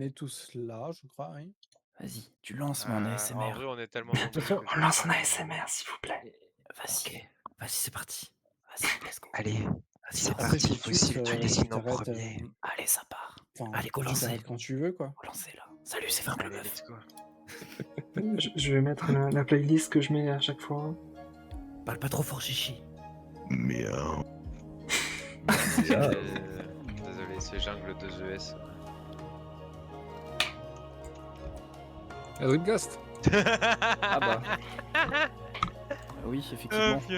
met tous là, je crois, oui. Vas-y, tu lances mon En ASMR. vrai, on est tellement nombreux que On lance un ASMR, s'il vous plaît. Vas-y, Ok. vas-y, c'est parti. Vas-y, let's go. Allez, Vas-y, c'est ça Après, part. parti, Focus, Fossile, tu tu dessines en t'arrêtes. premier. Allez, ça part. Enfin, Allez, go tu lancer. t'arrêtes quand tu veux, quoi. Go lancer là. Salut, c'est Franck le Allez, meuf. let's go. Je vais mettre la playlist que je mets à chaque fois. Parle pas trop fort, chichi. Miaou. Désolé, c'est Jungle 2ES. Dreamcast. Ah bah. Oui, effectivement. Ok.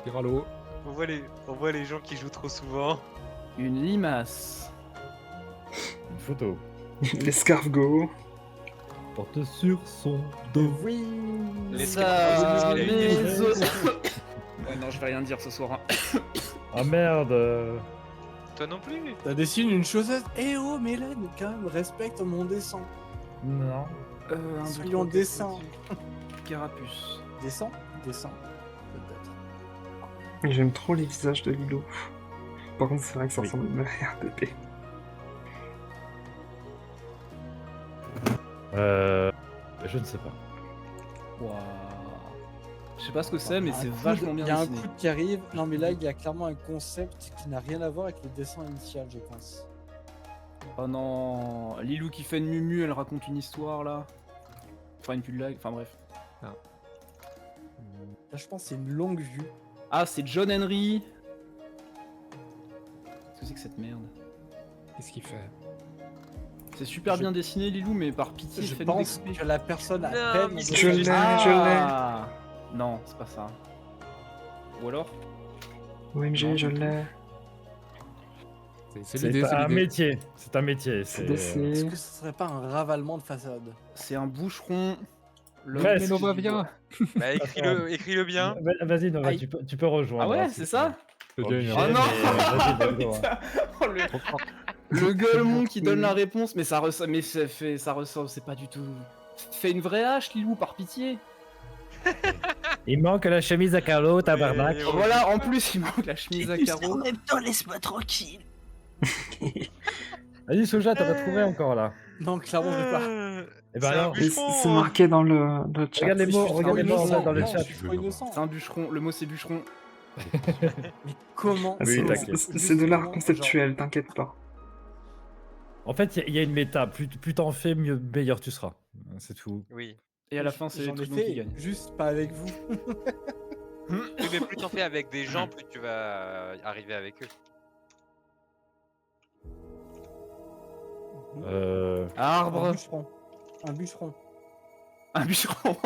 Piralo. On voit les gens qui jouent trop souvent. Une limace. Une photo. L'escargot. Porte sur son dos. Oui. Les Sa Scarabs, il a une maison. Ouais, non, je vais rien dire ce soir. Hein. Ah merde. Toi non plus. Ça dessine une chaussette. Eh oh, Mélène, quand même, respecte mon dessin. Non. Soyons décents. Carapuce. Descends. Peut-être. J'aime trop les visages de Lilo. Par contre, c'est vrai que ça Oui. ressemble à une RDP. Je ne sais pas. Waouh. Je sais pas ce que c'est, mais Un c'est coude- vachement bien Il y a un dessiné. coude qui arrive. Non, mais là, il y a clairement un concept qui n'a rien à voir avec le dessin initial, je pense. Oh non, Lilou qui fait une mumu, elle raconte une histoire là. Enfin une blague, enfin bref. Là, je pense que c'est une longue vue. Ah, c'est John Henry. Qu'est-ce que c'est que cette merde? Qu'est-ce qu'il fait? C'est super Je- bien dessiné Lilou, mais par pitié, Je fais-nous pense découper. que la personne a Non, peine. mais de- c'est Je l'ai, Ah non, c'est pas ça. Ou alors? OMG, je l'ai. C'est C'est l'idée, c'est un l'idée. métier. C'est un métier. C'est Est-ce DC. que ce serait pas un ravalement de façade? C'est un boucheron. Presque. Mais Nova vient. Bah écris-le bien. Vas-y, Nova, Aïe. tu peux rejoindre. Ah ouais, hein, c'est si ça? C'est tu bien veux. une Oh Obligé, non. mais vas-y, vas-y, Putain. Oh, Trop fort. le gueulemon qui donne la réponse, mais ça ressort, c'est pas du tout. Fais une vraie hache, Lilou, par pitié. Il manque la chemise à carreaux, tabarnak. Et- Voilà, en plus, il manque la chemise à carreaux. même temps, laisse-moi tranquille. Vas-y, Soja, t'as pas trouvé encore là. Non, clairement, je vais pas. Eh ben C'est un alors, but. C'est marqué dans le chat. regarde les mots, Je suis regarde les trop mots innocent. dans le Non, chat. je suis trop innocent. C'est un bûcheron, le mot c'est bûcheron. Mais comment Ah, Oui, c'est- t'inquiète. c'est de l'art Justement, conceptuel, t'inquiète pas. En fait, il y a une méta. Plus t'en fais, meilleur tu seras. C'est tout. Oui. Et à la fin, c'est J'en ai Trudon qui fait, gagne. juste pas avec vous. Oui, mais plus t'en fais avec des gens, plus tu vas arriver avec eux. Un Arbre, bûcheron. Un bûcheron. un bûcheron.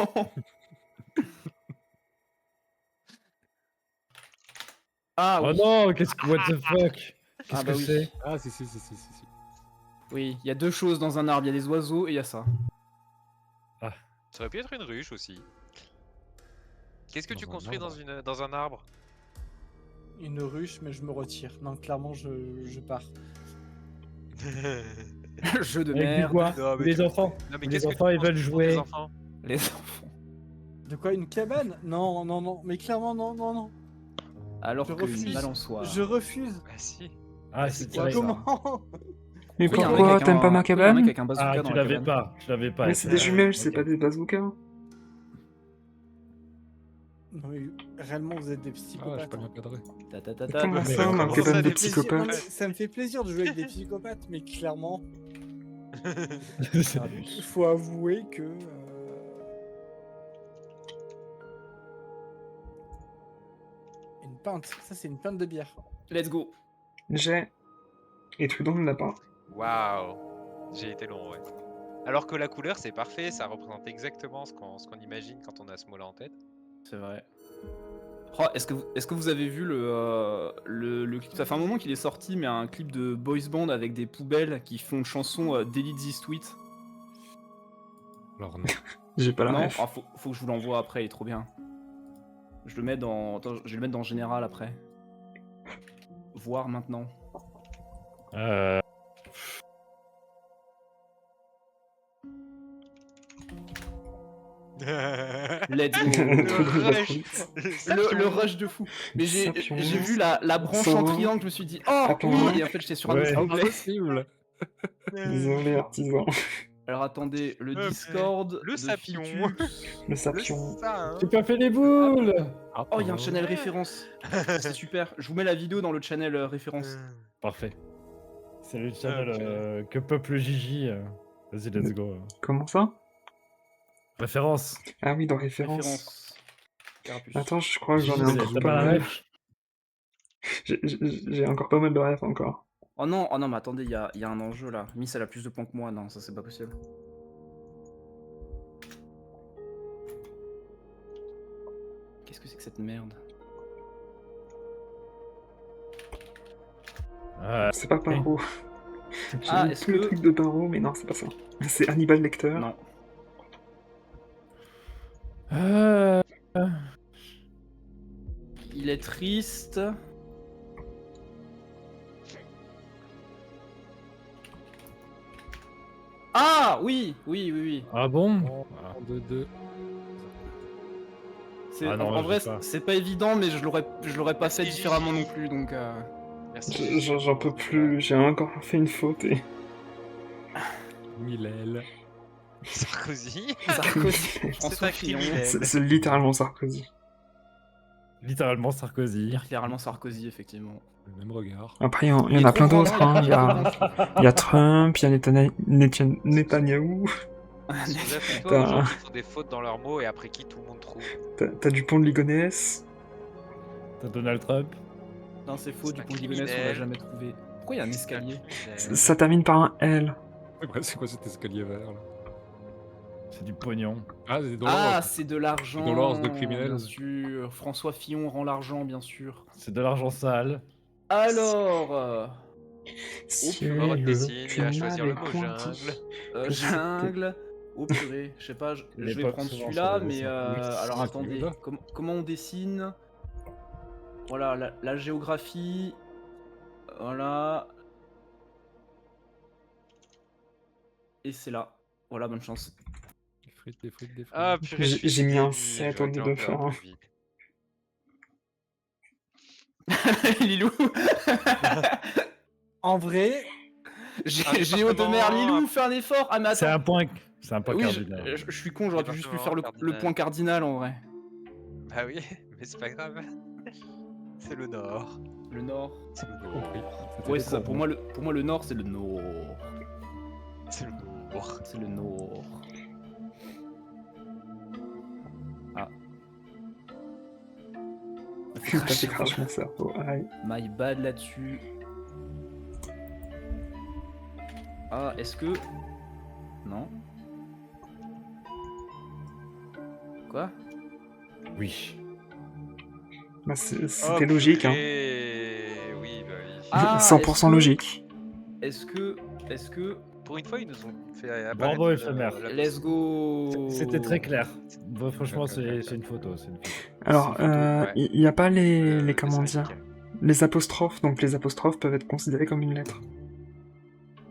Ah Oh oui, non, qu'est-ce que. What the fuck? Qu'est-ce Ah bah que oui. c'est? Ah, si. oui, il y a deux choses dans un arbre, il y a des oiseaux et il y a ça. Ça aurait pu être une ruche aussi. Qu'est-ce que Dans tu un construis arbre. dans un arbre? Une ruche, mais je me retire. Non, clairement, je pars. Jeu de Avec du merde. quoi? Non, mais Les tu- enfants. Non, mais Les qu'est-ce que enfants, tu ils veulent construis pour tes jouer. enfants? Les enfants. De quoi, une cabane? Non, non, non. Mais clairement, non, non, non. Alors Je que refuse. une balançoire. Je refuse. Bah si. Ah, c'est c'est quoi, tiré. comment Comment? Mais Oui, y a un mec pourquoi avec t'aimes un- pas ma oui, y a un mec cabane? avec un bazooka Ah, dans tu la l'avais cabane. pas. Tu l'avais pas. Mais c'est des jumelles, Ok. c'est pas des bazookas. Non, mais réellement, vous êtes des Ah, j'ai psychopathes. pas bien cadré. Ta ta ta ta. Comment mais ça, comment ma ça, cabane de des Plaisir- non, psychopathe? mais ça me fait plaisir de jouer avec des psychopathes, mais clairement, il faut avouer que. Une pinte, ça c'est une pinte de bière. Let's go. J'ai. Et Trudon ne l'a pas. Waouh. J'ai été long, ouais. Alors que la couleur, c'est parfait, ça représente exactement ce qu'on imagine quand on a ce mot-là en tête. C'est vrai. Oh, est-ce que vous avez vu le clip? Ça fait un moment qu'il est sorti, mais un clip de boys band avec des poubelles qui font une chanson Delete This Tweet. Alors, non. J'ai pas la Non, ref. ah, faut que je vous l'envoie après, il est trop bien. Je le mets dans, attends, je vais le mettre dans général après. Voir maintenant. Let's go. Trudon va trop vite. Le rush de fou. Mais j'ai Sapiens. vu la branche Ça en va. triangle, je me suis dit oh Attends. oui, et en fait j'étais sur un Ouais. autre onglet. Impossible. Désolé, artisan. Alors attendez, le Ok. Discord. Le de sapion. Fitus. Le sapion. J'ai pas fait les boules. Oh, il y a un channel référence. C'est super. Je vous mets la vidéo dans le channel référence. Parfait. C'est le channel que peuple Gigi. Vas-y, let's go. Comment ça? Référence. Ah oui, dans référence. Référence. Carapuce. Attends, je crois que j'en ai Gigi, encore t'as pas pas la mal. ref? J'ai encore pas mal de rêves encore. Oh non, mais attendez, il y a un enjeu là. Miss, elle a plus de points que moi. Non, ça c'est pas possible. Qu'est-ce que c'est que cette merde? C'est pas Paro. J'ai Ah, vu est-ce tous les que- trucs de Paro, mais non, c'est pas ça. C'est Hannibal Lecter. Non. Il est triste. Ah oui. Ah bon? En 2-2. C'est- Ah non, en je vrai, sais pas. c'est pas évident, mais je l'aurais pas fait différemment non plus, donc. Merci. J'en peux plus, j'ai encore fait une faute et... Milel. Sarkozy. Sarkozy, C'est François un Fillon, criminel. C'est littéralement Sarkozy. Littéralement Sarkozy. littéralement Sarkozy, effectivement. Le même regard. Après, il y en Il est a trop plein grand, d'autres. non, Hein. Il y a a Trump, il y a Netanyahou, Sur la photo, T'as- les gens qui font des fautes dans leurs mots et après qui tout le monde trouve. t'as Dupont de Ligonnès. T'as Donald Trump. Non, c'est faux, C'est du un pont de Ligonnès, on l'a criminel. jamais trouvé. Pourquoi il y a un escalier? Ça termine par un L. C'est quoi cet escalier vert là? C'est du pognon. Ah, c'est dans Ah, l'ordre. c'est de l'argent. Dans l'ordre de criminels. Bien sûr. François Fillon rend l'argent, bien sûr. C'est de l'argent sale. Alors, Mort de Dessine, il va que choisir mal le est mot pointi. jungle. jungle. Oh purée, je sais pas, je Les vais potes prendre souvent celui-là, sur les mais dessins. Oui, alors c'est attendez, celui-là. comment on dessine? Voilà, la géographie. Voilà. Et c'est là. Voilà, bonne chance. Des frites, des frites, des frites. Ah purée, je suis J'ai mis un débile, 7 j'aurais au dû lieu en de faire faire un un. plus vite. Lilou. En vrai, Géo de mer, Lilou, fais un effort. Ah mais C'est attends. un point. C'est un point Oui, cardinal. je suis con, j'aurais juste pu faire le Département point cardinal en vrai. Bah oui, mais c'est pas grave. C'est le nord. Le nord. C'est le nord. Compris. C'était Ouais, des c'est ça. bons. Pour moi, le nord, c'est le nord. C'est le nord. C'est le nord. Ah. T'as fait crash mon cerveau. Aïe. My bad là-dessus. Ah, est-ce que... Non. Quoi? Oui. Bah, c'était Oh, logique, hein. purée. Oui, bah oui. Ah, 100% est-ce que- logique. Est-ce que... Pour une fois, ils nous ont fait Bravo, apparaître, éphémère. la- Let's go. C'était très clair. Bon, franchement, c'est une photo. Alors, C'est une photo, ouais. il n'y a pas les le comment dire, syndicat. les apostrophes, donc les apostrophes peuvent être considérées comme une lettre.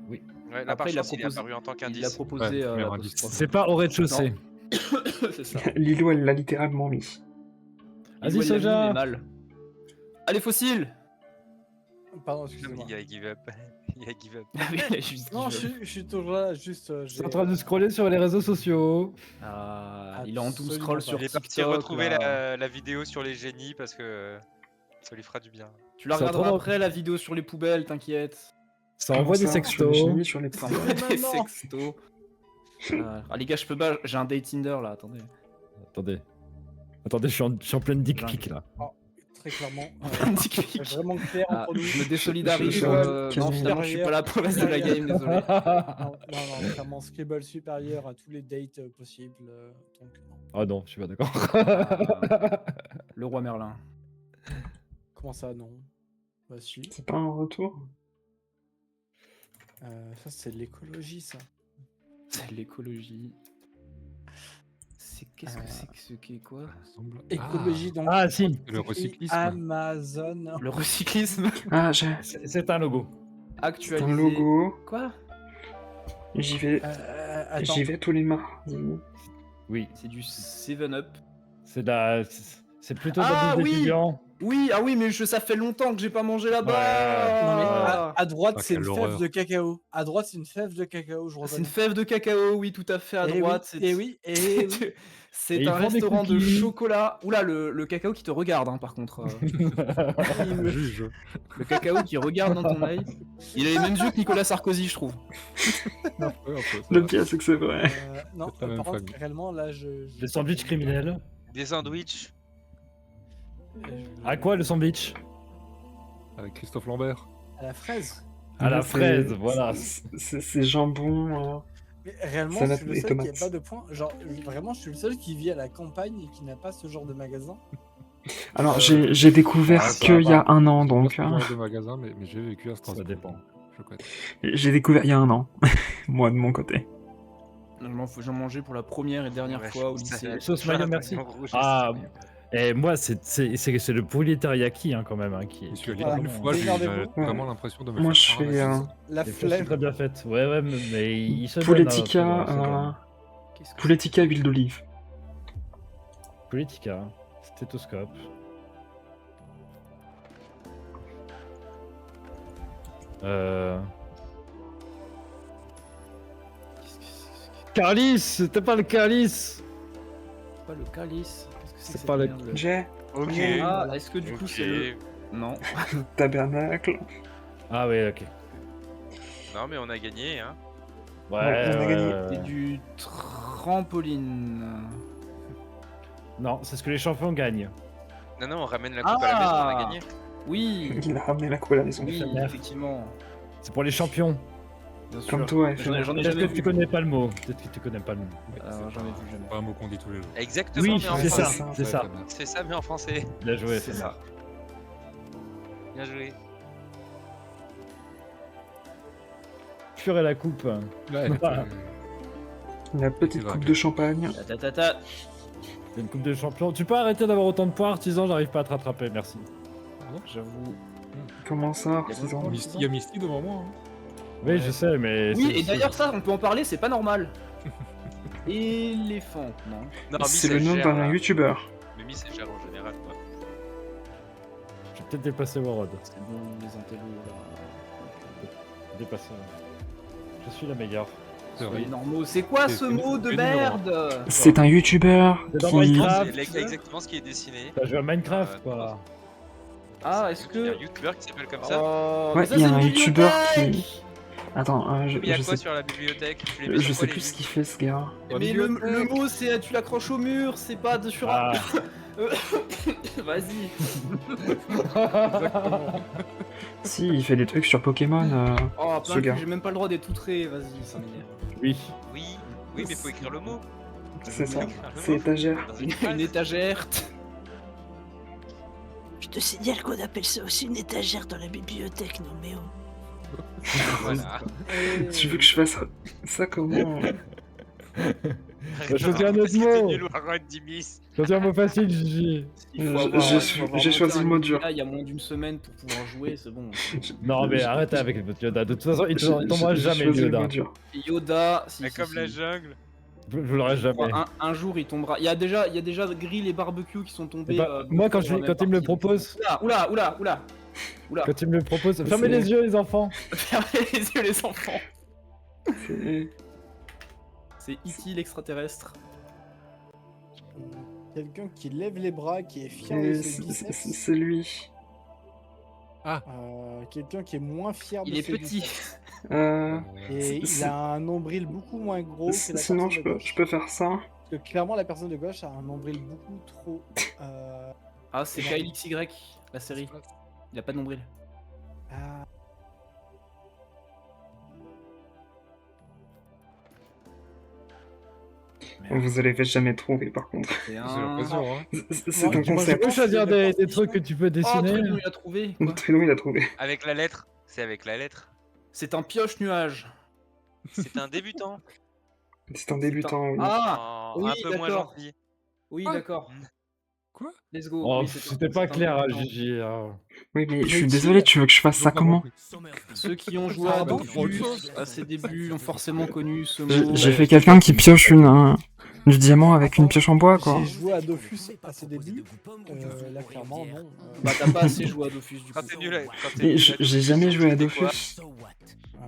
Ouais, là, par Après, il a chance, il est proposé- apparu en tant Il a qu'indice. proposé Ouais, premier l'apostrophe. indice. C'est pas au rez-de-chaussée. C'est ça. Lilo, elle l'a littéralement mis. Vas-y, Lilou, elle l'a mis, Soja. mais mal. Allez, fossile. pardon, excusez-moi. Il a give up. Il a give up. Ah oui, elle a juste Non, dit, je suis toujours là, juste. Je suis en train de scroller sur les réseaux sociaux. Ah, il est en doom Absolument scroll pas. sur Il est parti TikTok, retrouver là. la vidéo sur les génies parce que ça lui fera du bien. Tu la C'est en regarderas train de- après la vidéo sur les poubelles, t'inquiète. Ça envoie des Comment ça, sextos. J'ai mis sur les Ça poubelles. envoie des Maintenant. sextos. Ah les gars, je peux pas, j'ai un date Tinder là, attendez. Attendez, je suis en pleine dick pic là. Très clairement. Un dick pic. C'est vraiment clair Ah, entre nous. je me désolidarise. Je- Non, finalement, je suis pas là pour le reste de la game, désolé. Non, clairement, Scribble supérieur à tous les dates possibles. Donc, non. Ah non, je suis pas d'accord. Le roi Merlin. Comment ça, non? Bah, si. C'est pas un retour. Ça, c'est de l'écologie, ça. C'est l'écologie. Qu'est-ce que c'est que ce qu'est quoi? Ensemble. Écologie, donc. Ah si, Ah, le recyclisme. Amazon. Le recyclisme. Ah, c'est un logo. c'est Actualisé. un logo. Quoi? J'y vais Attends. tous les mardis. Oui, C'est du 7-Up. c'est de la... C'est plutôt Ah, dans des oui. étudiants. Oui, ah oui, mais ça fait longtemps que j'ai pas mangé là-bas. Non, mais à droite, Ah, c'est quelle une fève horreur. de cacao. À droite, c'est une fève de cacao, je C'est une reconnais. fève de cacao, oui, tout à fait, à Eh droite. oui, eh oui, eh oui. Et C'est ils un font des restaurant de cookies. chocolat. Oula, le cacao qui te regarde, hein, par contre. Il me- Juge. Le cacao qui regarde dans ton œil. Il a les mêmes yeux que Nicolas Sarkozy, je trouve. Ouais, un peu, ça Le va. pire, c'est que c'est vrai. Non, C'est la même par contre, famille. réellement, là, Les sandwichs criminels. Des sandwichs. À quoi le sandwich? Avec Christophe Lambert. À la fraise. À la C'est- fraise, voilà. C'est jambon. Mais réellement, Salade je suis le et seul qui n'a tomates. pas de point. Genre, vraiment, je suis le seul qui vit à la campagne et qui n'a pas ce genre de magasin. Alors, j'ai découvert Ah, ça qu'il y va. a un an, J'ai donc. pas ce hein. genre de magasin, mais j'ai vécu à Strasbourg. dépend. Je connais. J'ai découvert il y a un an. Moi, de mon côté. J'en mangeais pour la première et dernière Ouais, fois au je- ça- lycée. Sauce je vois mayo, un merci. oignon rouge, Ah, c'est- Et moi, c'est le poulet teriyaki hein, quand même. Hein, qui, Je qui suis est allé Voilà. une vraiment- fois, j'ai Démerdez-vous. vraiment l'impression de me Moi, faire je fais arracher. La Les flèches flemme. très bien faites. Ouais, mais il se Poulet donne, hein, tikka, c'est bon. Qu'est-ce que poulet tikka, huile d'olive. Poulet tikka, stéthoscope. Calice, c'était pas le calice. c'est pas le calice? Qu'est-ce que C'est cette pas le- merde J'ai Ok. Ah, est-ce que du coup Ok. c'est le. Non. tabernacle. Ah ouais, ok. Non, mais on a gagné, hein. Ouais, on a gagné. C'est du trampoline. Non, c'est ce que les champions gagnent. Non, non, on ramène la coupe à la maison, on a gagné. Oui, Il a ramené la coupe à la maison. oui, Merde. effectivement. C'est pour les champions. Bien sûr. Comme toi, J'en ai FNF. jamais Peut-être que vu. tu connais pas le mot. Peut-être que tu connais pas le mot. Alors, j'en ai vu jamais. Pas un mot qu'on dit tous les jours. Exactement, Oui, mais en c'est ça, français. c'est ça. C'est ça, mais en français. Bien joué, C'est c'est ça. ça. Bien joué. Fuir et la coupe. Ouais, Voilà. La petite C'est vrai coupe que- de champagne. Ta, ta, ta. C'est une coupe de champion. Tu peux arrêter d'avoir autant de points, artisan, j'arrive pas à te rattraper, merci. J'avoue. Comment ça, artisan? Il y a Misty devant moi. hein. Oui, je sais, mais. Oui, c'est- et d'ailleurs, ça, on peut en parler, c'est pas normal. Éléphant, non. Non, C'est Miss, le elle nom gère, d'un là. youtubeur. Mais Miss, elle gère en général, quoi. Je vais peut-être dépasser Warod. C'est bon, les intellos, là. Dépasser. Je suis la meilleure. C'est vrai. Soyez normaux. C'est quoi C'est- ce c'est mot de le numéro. merde? C'est un youtubeur C'est dans qui. Minecraft. C'est exactement ce qui est dessiné. T'as joué à Minecraft, quoi. Ah, est-ce Il y a un que. youtubeur qui s'appelle comme ça. Oh, Ouais, mais ça, il y a c'est un une youtubeur bibliothèque. qui. Attends, Il y a je quoi sais, sur la bibliothèque Tu les mets je sur sais quoi, plus les ce qu'il fait ce gars. Mais le mot, c'est tu l'accroches au mur, c'est pas de sur un. Ah. Vas-y. Si, il fait des trucs sur Pokémon. Oh, Ce plein de gars. cul, j'ai même pas le droit d'être outré, vas-y, ça m'énerve. Oui. Oui, oui, mais faut écrire le mot. C'est ça. Faut écrire le C'est mot. étagère. Dans Une phrase. étagère. Je te signale qu'on appelle ça aussi une étagère dans la bibliothèque, non mais oh. Voilà. Tu veux que je fasse ça comment? J'ai choisi un autre Parce que t'es mot. nul au Warren, dit Miss. C'est un mot facile, Gigi. Il faut J'ai- avoir- j'ai il faut avoir j'ai monté choisi un le mot dur. Yoda Il y a moins d'une semaine pour pouvoir jouer, c'est bon. Non, mais arrête avec votre Yoda. De toute façon, il tombera J'ai jamais, choisi le Yoda. mot dur. Yoda, si, Mais si, comme si. la jungle. Je l'aurai jamais. Un jour il tombera. Il y a déjà grill et barbecue qui sont tombés. Eh ben, moi, quand il me le propose, Oula. quand il me le propose, fermez C'est- les yeux, les enfants. Fermez les yeux, les enfants. C'est- C'est E.T. l'extraterrestre. Quelqu'un qui lève les bras, qui est fier de et ses biceps. c'est lui. Quelqu'un qui est moins fier de Il est ses petit. biceps. C'est- Et il a un nombril beaucoup moins gros que la Sinon, personne de gauche. je peux faire ça. Parce que clairement, la personne de gauche a un nombril beaucoup trop. Ah, c'est Kyle XY, la série. Il a pas de nombril. ah, Vous allez jamais trouver, par contre. C'est J'ai un. l'impression, hein. C'est un Moi, Tu concept. peux choisir des trucs que tu peux Oh, dessiner. Trilou, il a trouvé. quoi. Trilou, il a trouvé. Avec la lettre. C'est avec la lettre. C'est un pioche nuage. C'est un débutant. C'est un débutant, oui. Ah, Un oui, peu moins d'accord. gentil. Oui, Quoi d'accord. Quoi Let's go. Oh, Oui, c'est un- c'était pas c'est un clair, débutant. Gigi. hein. Oui, mais je Mais suis qui- désolé, tu veux que je fasse ça J'ai pas comment? compris. Ceux qui ont joué à Pardon Dofus à ses débuts ont forcément connu ce mot. J'ai fait quelqu'un qui pioche Du diamant avec une pioche en bois, quoi. J'ai joué à Dofus à ses débuts. Là, clairement, non. Bah t'as pas assez joué à Dofus du coup. Quand t'es nul, Et j'ai jamais joué à tu fais quoi Dofus. non.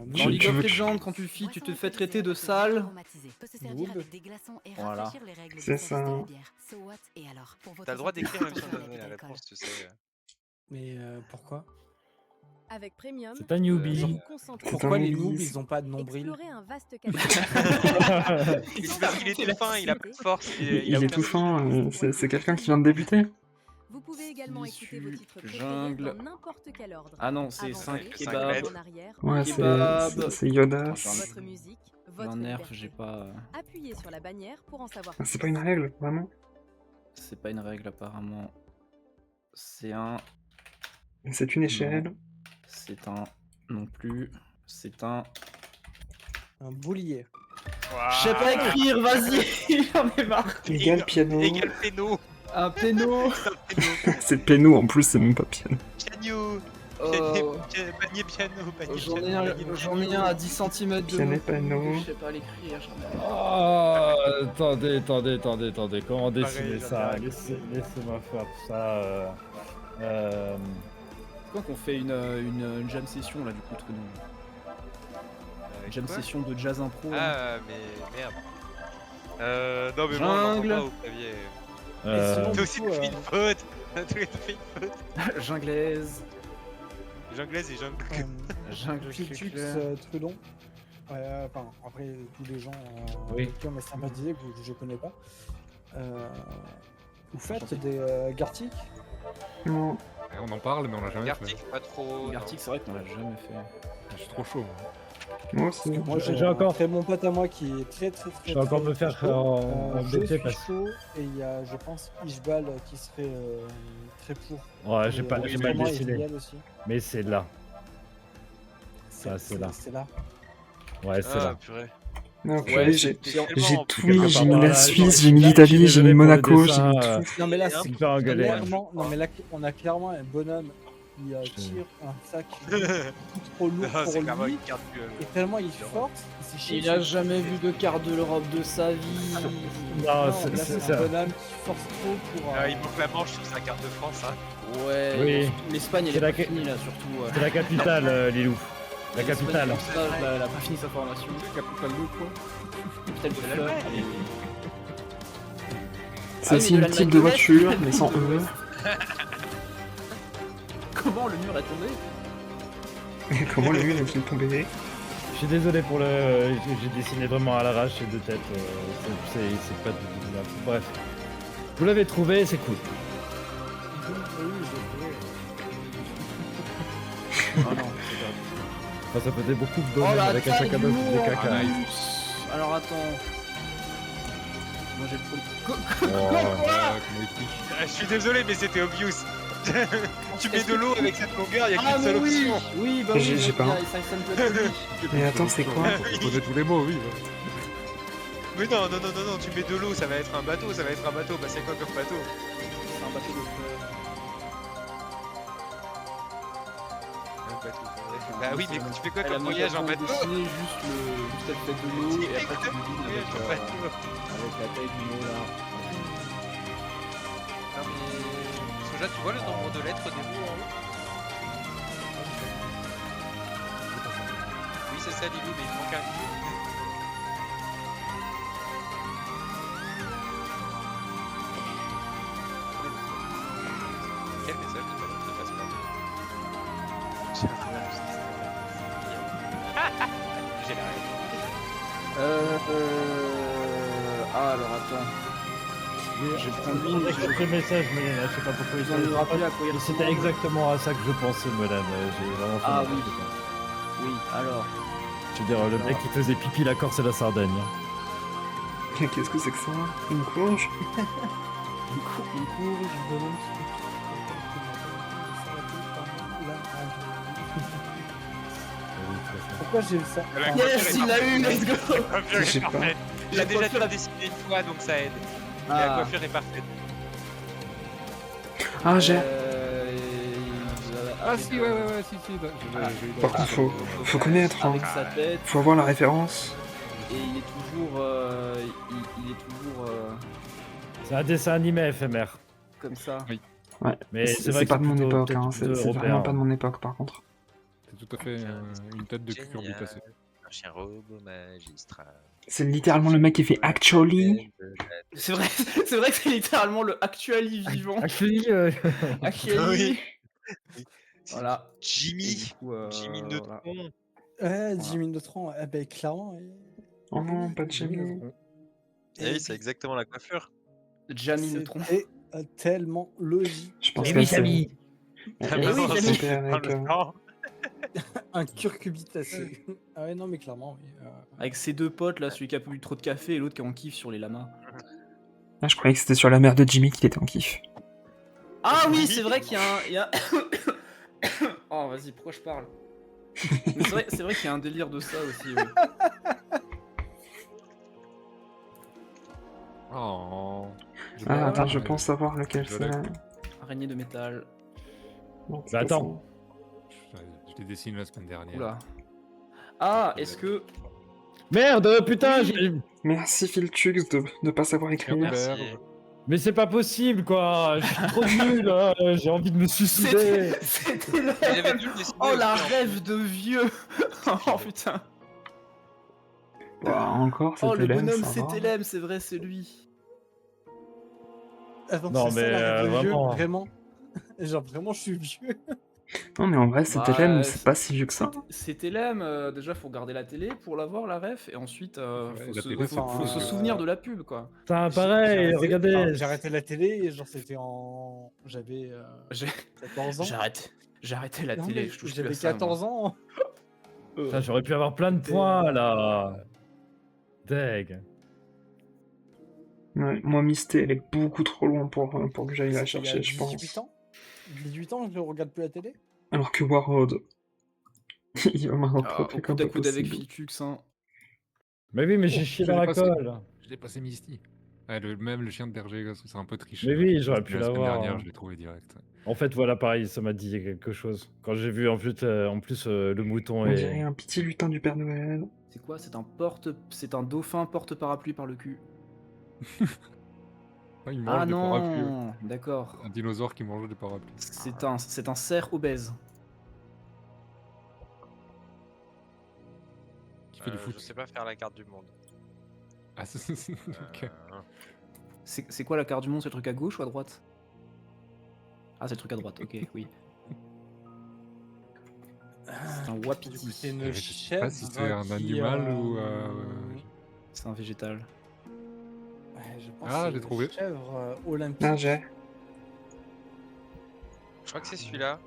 Dans League tu of veux que- Legends, quand tu le fies, tu te fais traiter de sale. Good. Voilà. C'est ça. T'as le droit d'écrire même si on donne la réponse, tu sais. Mais pourquoi? Avec Premium, C'est un newbie. vous concentrez Pourquoi les nubis. noobs, ils ont pas de nombril? explorer un vaste Et c'est parce qu'il est tout fin, il a pas de force. Il a est aucun tout fin, c'est quelqu'un qui vient de débuter. Vous pouvez également écouter vos titres préférés jungle. dans n'importe quel ordre. Ah non, c'est Avancez, 5 lettres. kebabs. en arrière, Ouais, Kebab. c'est Yoda. votre musique, votre Un nerf, liberté. j'ai pas. Appuyez sur la bannière pour en savoir Ah, c'est pas une règle, vraiment. C'est pas une règle apparemment. C'est un. C'est une échelle. C'est un. Non plus. C'est un. Un boulier. Je sais pas écrire, vas-y. J'en ai marre. Égal piano. Égal péno. Un péno. C'est péno en plus, c'est même pas piano. Piano. Oh. Panier piano. J'en ai un à 10 cm de Piano, long. panneau. Je sais pas l'écrire. Oh, attendez, comment dessiner Pareil, ça? j'en dirais. Laissez-moi faire ça. C'est quand qu'on fait une jam session là du coup entre nous. Jam session de jazz impro. Ah, mais merde. Non, mais moi, on Jungle. m'entend pas au clavier. Euh, T'as aussi coup, fait une faute. T'as fait une faute. Junglaise. Junglaise et jungle. Jungle Pitux, Trudon. Enfin, après, tous les gens Oui. avec qui on m'a sympathisé, que je connais pas. Vous faites des Gartic? Non. On en parle, mais on l'a jamais fait. Gartic, pas trop. Gartic, c'est vrai qu'on l'a jamais fait. Je suis trop chaud. moi. Moi aussi. Moi, J'ai encore- très bon pote à moi qui est très. Je vais encore me faire chaud. en Je BT suis parce chaud et il y a, je pense, Ishbal qui serait très pour. Ouais, j'ai Et, pas Ishbal mal est dessiné. génial aussi. Mais c'est là. Ah, c'est là. C'est là. Ouais, c'est Ah, là. purée. Non, purée, j'ai tellement tout quelque mis, part j'ai par mis là, la j'ai- Suisse, j'ai mis l'Italie, j'ai mis Monaco, j'ai mis dessin, tout. Non, mais là, Hein c'est Super engueulé. clairement. Non, mais là, on a clairement un bonhomme qui tire un sac trop lourd Ah, c'est pour clairement lui. une carte que. Et tellement il force, il s'est chié Il a dessus. jamais vu de quart de l'Europe de sa vie. Non, Non, là, c'est c'est un bonhomme qui force trop pour. Ah, il manque la manche sur sa carte de France, hein. Ouais, Oui. l'Espagne elle C'est est la pas que- finie là surtout. C'est la capitale, Lilou. La capitale. Elle a pas fini sa formation. Capitale de quoi Capitale de fleurs. C'est aussi une type de voiture, mais sans E. Comment le mur est tombé? Comment le mur est-il tombé? Je suis désolé pour le. J'ai dessiné vraiment à l'arrache et de tête. C'est pas du. Bref. Vous l'avez trouvé, c'est cool. Ah non, Enfin, ça faisait beaucoup de Oh bonhommes la avec un sac à taille dos du qui faisait mot caca. en plus. Alors attends. Moi j'ai trop. Oh. Comment il pique. Ah, je suis désolé, mais c'était obvious. Tu mets de l'eau avec cette longueur, il y a Ah qu'une mais seule oui, option. oui, bah J'ai- oui, j'ai bah, pas. ça me peut être logique. Mais attends, c'est quoi? On connaît tous les mots, oui. Mais non, tu mets de l'eau, ça va être un bateau, Bah c'est quoi comme bateau? C'est un bateau de fleurs. Un bateau. Bah oui, mais tu fais quoi Elle a comme voyage en notamment bateau? dessiné juste le fait de l'eau et après tu devines Voyage en avec bateau. la taille du mot là. Non mais... Soja, tu vois le nombre de lettres des mots en haut? Oui, c'est ça, Lilou, mais il manque un i. Quel message ne passe pas? J'ai la réponse. Ah alors attends. Je vais prendre J'ai l'une. écrit le message, Mélène, je sais pas pourquoi il Vous me rappelez à quoi il C'était ressemble. exactement à ça que je pensais, Mélène. J'ai vraiment fait Ah n'importe oui. quoi. Oui, alors. Je veux dire, le mec qui faisait pipi la Corse et la Sardaigne. Qu'est-ce que c'est que ça? Une courge? Une courge. Je demande Pourquoi j'ai ça? La Yes, coiffure est il l'a eu, parfaite. let's go. La coiffure J'ai est pas. parfaite. Il a La déjà coiffure tout est- dessiné une fois, donc ça aide. Et la Ah. coiffure est parfaite. Ah, j'ai. Ah si, ouais, si. Par contre, faut connaître, hein. Avec sa tête. Faut avoir la référence. il est toujours, il est toujours C'est un dessin animé éphémère. comme ça. Oui. Ouais. Mais c'est vrai C'est que pas de c'est mon plutôt- époque, peut-être hein. plutôt C'est européen, vraiment pas hein. de mon époque par contre. C'est tout à fait une tête de cucurbitacée. Un chien robot magistral. C'est littéralement le mec qui fait Actually. C'est vrai, c'est vrai que c'est littéralement le actually vivant. Actually, Actually. Oui. Voilà. Et Jimmy. du coup, Jimmy voilà. Neutron. Ouais, Jimmy Neutron, eh ben, clairement. Oh non, pas de Jimmy Jimmy. Neutron. Eh oui, c'est exactement la coiffure. Jamie Neutron. C'était tellement logique. Je pense Eh que oui, c'est Jamy. Ah oui, bah non, Jimmy. c'est avec, dans le temps. Un curcubitacé. Ah ouais, non, mais clairement, oui. Avec ses deux potes là, celui qui a bu trop de café et l'autre qui en kiffe sur les lamas. Ah, je croyais que c'était sur la mère de Jimmy qu'il était en kiff. Ah oui, c'est vrai qu'il y a un. il y a- oh vas-y, pourquoi je parle? Mais c'est vrai qu'il y a un délire de ça aussi. Oui. Oh. Ah, attends, je Ouais. pense savoir lequel Je c'est. l'ai. Araignée de métal. Non, c'est Bah, pas attends. Je l'ai dessiné la semaine dernière. Oula. Ah, est-ce que. Merde, putain, ça. Merci Philtux de pas savoir écrire. Merci. mais c'est pas possible quoi, je suis trop nul, hein. J'ai envie de me suicider. C'était Il avait le. dû le dessiner Oh la aussi, en rêve de vieux. Oh putain. Ouah, encore, Oh c'était le l'aime, bonhomme ça va. c'était l'aime, c'est vrai, c'est lui. Attends, Non, c'est ça, mais, la rêve de vieux, vraiment. vraiment. Genre, vraiment, je suis vieux. Non, mais en vrai, c'était Bah, l'aime, c'est pas si vieux que ça. C'était l'aime, déjà faut regarder la télé pour l'avoir la ref, et ensuite Ouais, faut, la se, télé, faut se c'est- souvenir de la pub quoi. Putain, J'ai pareil, arrêté- regardez. enfin, j'ai arrêté la télé et genre, c'était en. J'avais J'ai 14 ans. j'ai arrêté la Non, télé, mais je touche plus j'avais à ça, 14 ans. Putain, j'aurais pu avoir plein de points là. Deg. Ouais, moi, Misté, elle est beaucoup trop loin pour que j'aille la C'était il y a chercher, je 18 pense. ans 18 ans, je regarde plus la télé. Alors que Warroad, il va m'en Au rattraper coude comme à pas coude avec possible. Philtux, hein. Mais oui, mais j'ai Oh, chié je dans l'ai la passé. colle. Je l'ai passé Misty. Ouais, même le chien de berger, c'est un peu triché. Mais oui, j'aurais pu La semaine l'avoir. dernière, je l'ai trouvé direct. En fait, voilà, pareil, ça m'a dit quelque chose. Quand j'ai vu en plus, le mouton On dirait et. un petit lutin du Père Noël. C'est quoi? C'est un dauphin porte-parapluie par le cul. Ah, il mange Ah des parapluies. non, d'accord. Un dinosaure qui mange des parapluies. C'est un cerf obèse. Qui fait du foot. Je sais pas faire la carte du monde. Ah, ok. C'est quoi la carte du monde? C'est le truc à gauche ou à droite? Ah, c'est le truc à droite, ok, oui. C'est un wapiti. C'est une Je sais chèvre. pas si c'est un qui, animal ou. C'est un végétal. ouais, je pense Ah, que j'ai c'est trouvé. une chèvre olympique. Ah, j'ai. Je crois que c'est celui-là.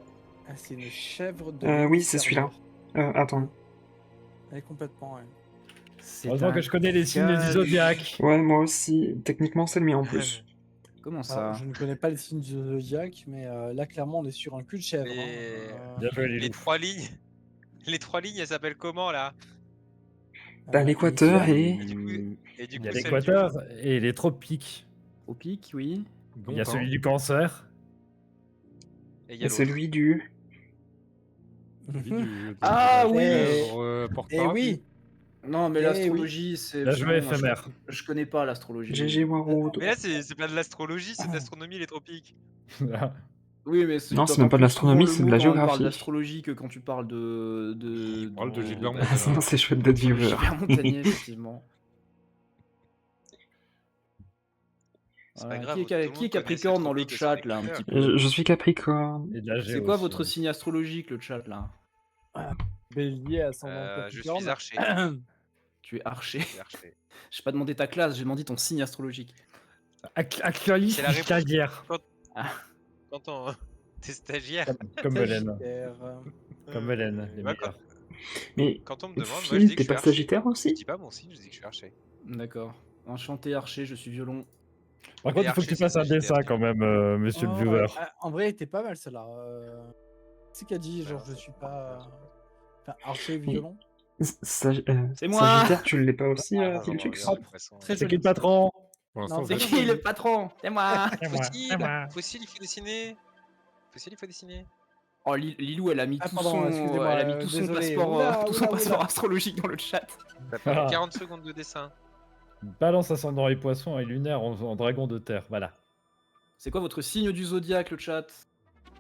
Ah, c'est une chèvre de. Oui, c'est celui-là. Attends. Elle est complètement. Ouais. C'est Heureusement un que je connais les signes du cage. zodiaque. Ouais, moi aussi. Techniquement, c'est le mien en plus. Comment Alors, ça? je ne connais pas les signes du zodiaque, mais là, clairement, on est sur un cul de chèvre. Et- Bien joué, les Les loups. 3 lignes. Les 3 lignes, elles s'appellent comment là? T'as l'équateur et. Et du coup, Il y a celle du- l'équateur et les tropiques. Au pic, oui. Il y a celui du cancer. Et il y a Et l'autre. celui du. Ah oui. Et oui. Non, mais Eh l'astrologie, c'est. Bien joué, bon, éphémère. Je connais pas l'astrologie. GG Warroad. Mais là, c'est pas de l'astrologie, c'est de l'astronomie, les tropiques. Oui, mais Non, c'est t'entends même pas de plus l'astronomie, souvent c'est le de la mot quand on parle géographie. d'astrologie que quand tu parles de. parle de Gilbert bah, Montagnier. Ça, c'est chouette d'être viewer. Gilbert Montagnier, effectivement. C'est Voilà. pas grave. Qui est, tout le monde qui est connaît Capricorne ses dans le tropiques et chat son là un équateur. petit peu? Je suis Capricorne. Et de la C'est géo quoi aussi. votre signe astrologique le chat là? Bélier à son Je suis archer. Tu es archer. Je suis archer. J'ai pas demandé ta classe, j'ai demandé ton signe astrologique. Actualiste, C'est la réponse. stagiaire. Quand on... T'es stagiaire. Comme Hélène. Comme Euh, Hélène, les bah, meilleurs. Mais. Quand on me demande, moi je Phil, dis que t'es je pas suis archer. Sagittaire Je aussi? dis pas mon signe, je dis que je suis archer. D'accord. Enchanté archer, je suis violon. Par contre, il faut que tu fasses un dessin quand même, monsieur le viewer. En vrai, elle était pas mal celle-là. C'est qu'a dit, genre, je suis pas. Enfin, archer violon. C'est moi. Sagittaire, tu l'es pas aussi, Ah, Philtux? regarde, de toute façon. Très C'est joli. qui le patron? Pour l'instant, Non, C'est c'est qui le patron? C'est moi. Fossile, Fossile, il faut dessiner. Fossile, il faut dessiner. Oh, Lilou, elle a mis Ah, tout pardon, son, excusez-moi, elle a mis tout son désolé. passeport, Oula, tout son oula, passeport oula. astrologique dans le chat. T'as pas Ah. 40 secondes de dessin. Balance ascendant et poisson et lunaire en dragon de terre. Voilà. C'est quoi votre signe du zodiaque, le chat?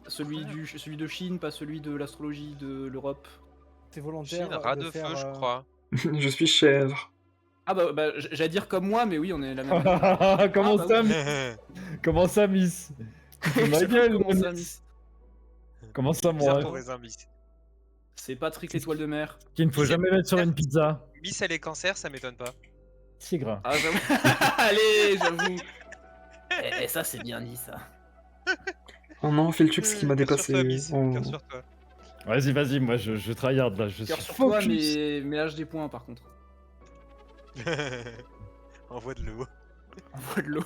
Celui de Chine, pas celui de l'astrologie de l'Europe. T'es volontaire Chine, rat de de faire, feu, je crois. Je suis chèvre. Ah bah j'allais dire comme moi, mais oui, on est la même année. Comment bah ça, oui. Comment ça, Miss? Je Ma sais pas gueule, comment ça, Miss. Miss. Comment ça, Bizarre moi? ton raisin, Miss. C'est Patrick l'étoile de mer. Qu'il ne faut jamais mettre sur une pizza. Miss, elle est cancer, ça m'étonne pas. Tigre. Ah j'avoue. Allez, j'avoue. Et ça c'est bien dit ça. Oh non, Filtux qui m'a Cœur sur toi, dépassé. Miss. Oh. Cœur sur toi. Vas-y, moi je tryhard là. Je Cœur suis sur toi, focus. mais lâche des points par contre. Envoie de l'eau. Envoie de l'eau.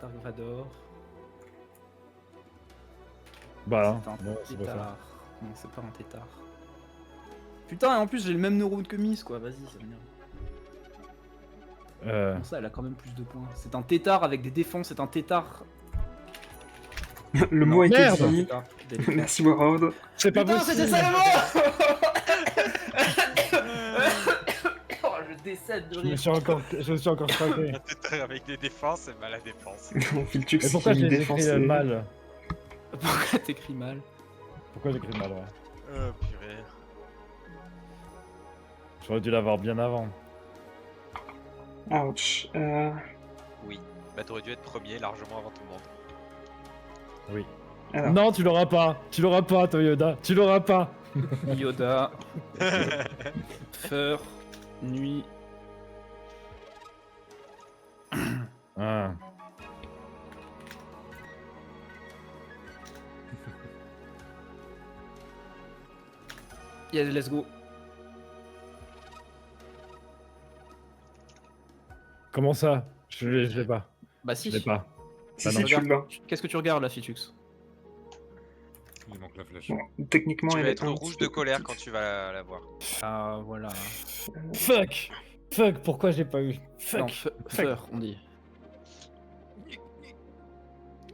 Dark Vador. Bah, C'est un non, c'est pas ça. tétard. Non, c'est pas un tétard. Putain, et en plus j'ai le même neurone que Miss quoi, vas-y, ça m'énerve. Comment ça, elle a quand même plus de points. C'est un tétard avec des défenses, c'est un tétard. Le Non, mot a été merde. dit. Tétard. Merci, Warhol. C'est pas Putain, possible. c'était ça le mot. Oh, je décède de Je me rire. suis encore craqué. Un tétard avec des défenses, c'est mal à défense. Filtux Et pourquoi qui j'ai défonce. écrit mal? Pourquoi t'écris mal? Pourquoi j'ai écrit mal, ouais. Oh purée. J'aurais dû l'avoir bien avant. Ouch. Oui. Bah t'aurais dû être premier largement avant tout le monde. Oui. Alors. Non, tu l'auras pas. Tu l'auras pas, Toyoda. Tu l'auras pas. Yoda. Feur. Nuit. Ah. Yeah, let's go. Comment ça? Je l'ai pas. Bah Je si. l'ai pas. Si, Ah si, non. tu l'as. Qu'est-ce que tu regardes là, Fitux? Il manque la flèche. Bon, techniquement, Tu elle vas est être un rouge petit de peu colère petite. quand tu vas la voir. Ah voilà. Fuck. Fuck, pourquoi j'ai pas eu? Non, Fuck. Feur, on dit.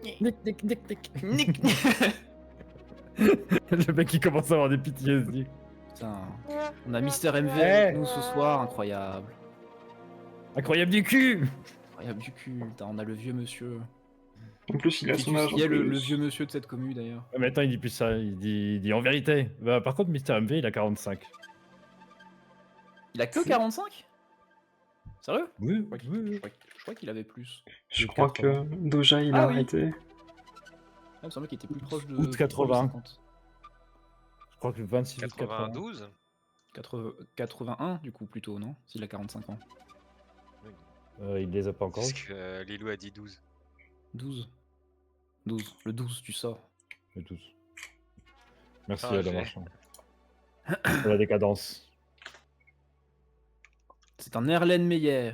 Nick. Le mec qui commence à avoir des PTSD. Putain. On a Mister MV Eh. avec nous ce soir, incroyable. Incroyable du cul. Incroyable du cul. Putain, on a le vieux monsieur. En plus, il a son âge. Qui est en le plus. vieux monsieur de cette commune d'ailleurs. Ouais, maintenant il dit plus ça, il dit en vérité. Bah, par contre, Mister MV il a 45. Il a que 45? Sérieux? Oui, Je crois qu'il avait plus. Je Le crois 80. que Doja, il Ah a oui. arrêté. Ah, il me semblait qu'il était plus proche de. Août plus 80. proche de 50. Je crois que le 26 août 80. 92. 81 du coup plutôt, non? S'il a 45 ans. Il les a pas encore. Parce que Lilou a dit 12. 12. 12. Le 12, tu sors. Et tous. Merci Ah, à la j'ai- marchand. Pour la décadence. C'est un Erlenmeyer.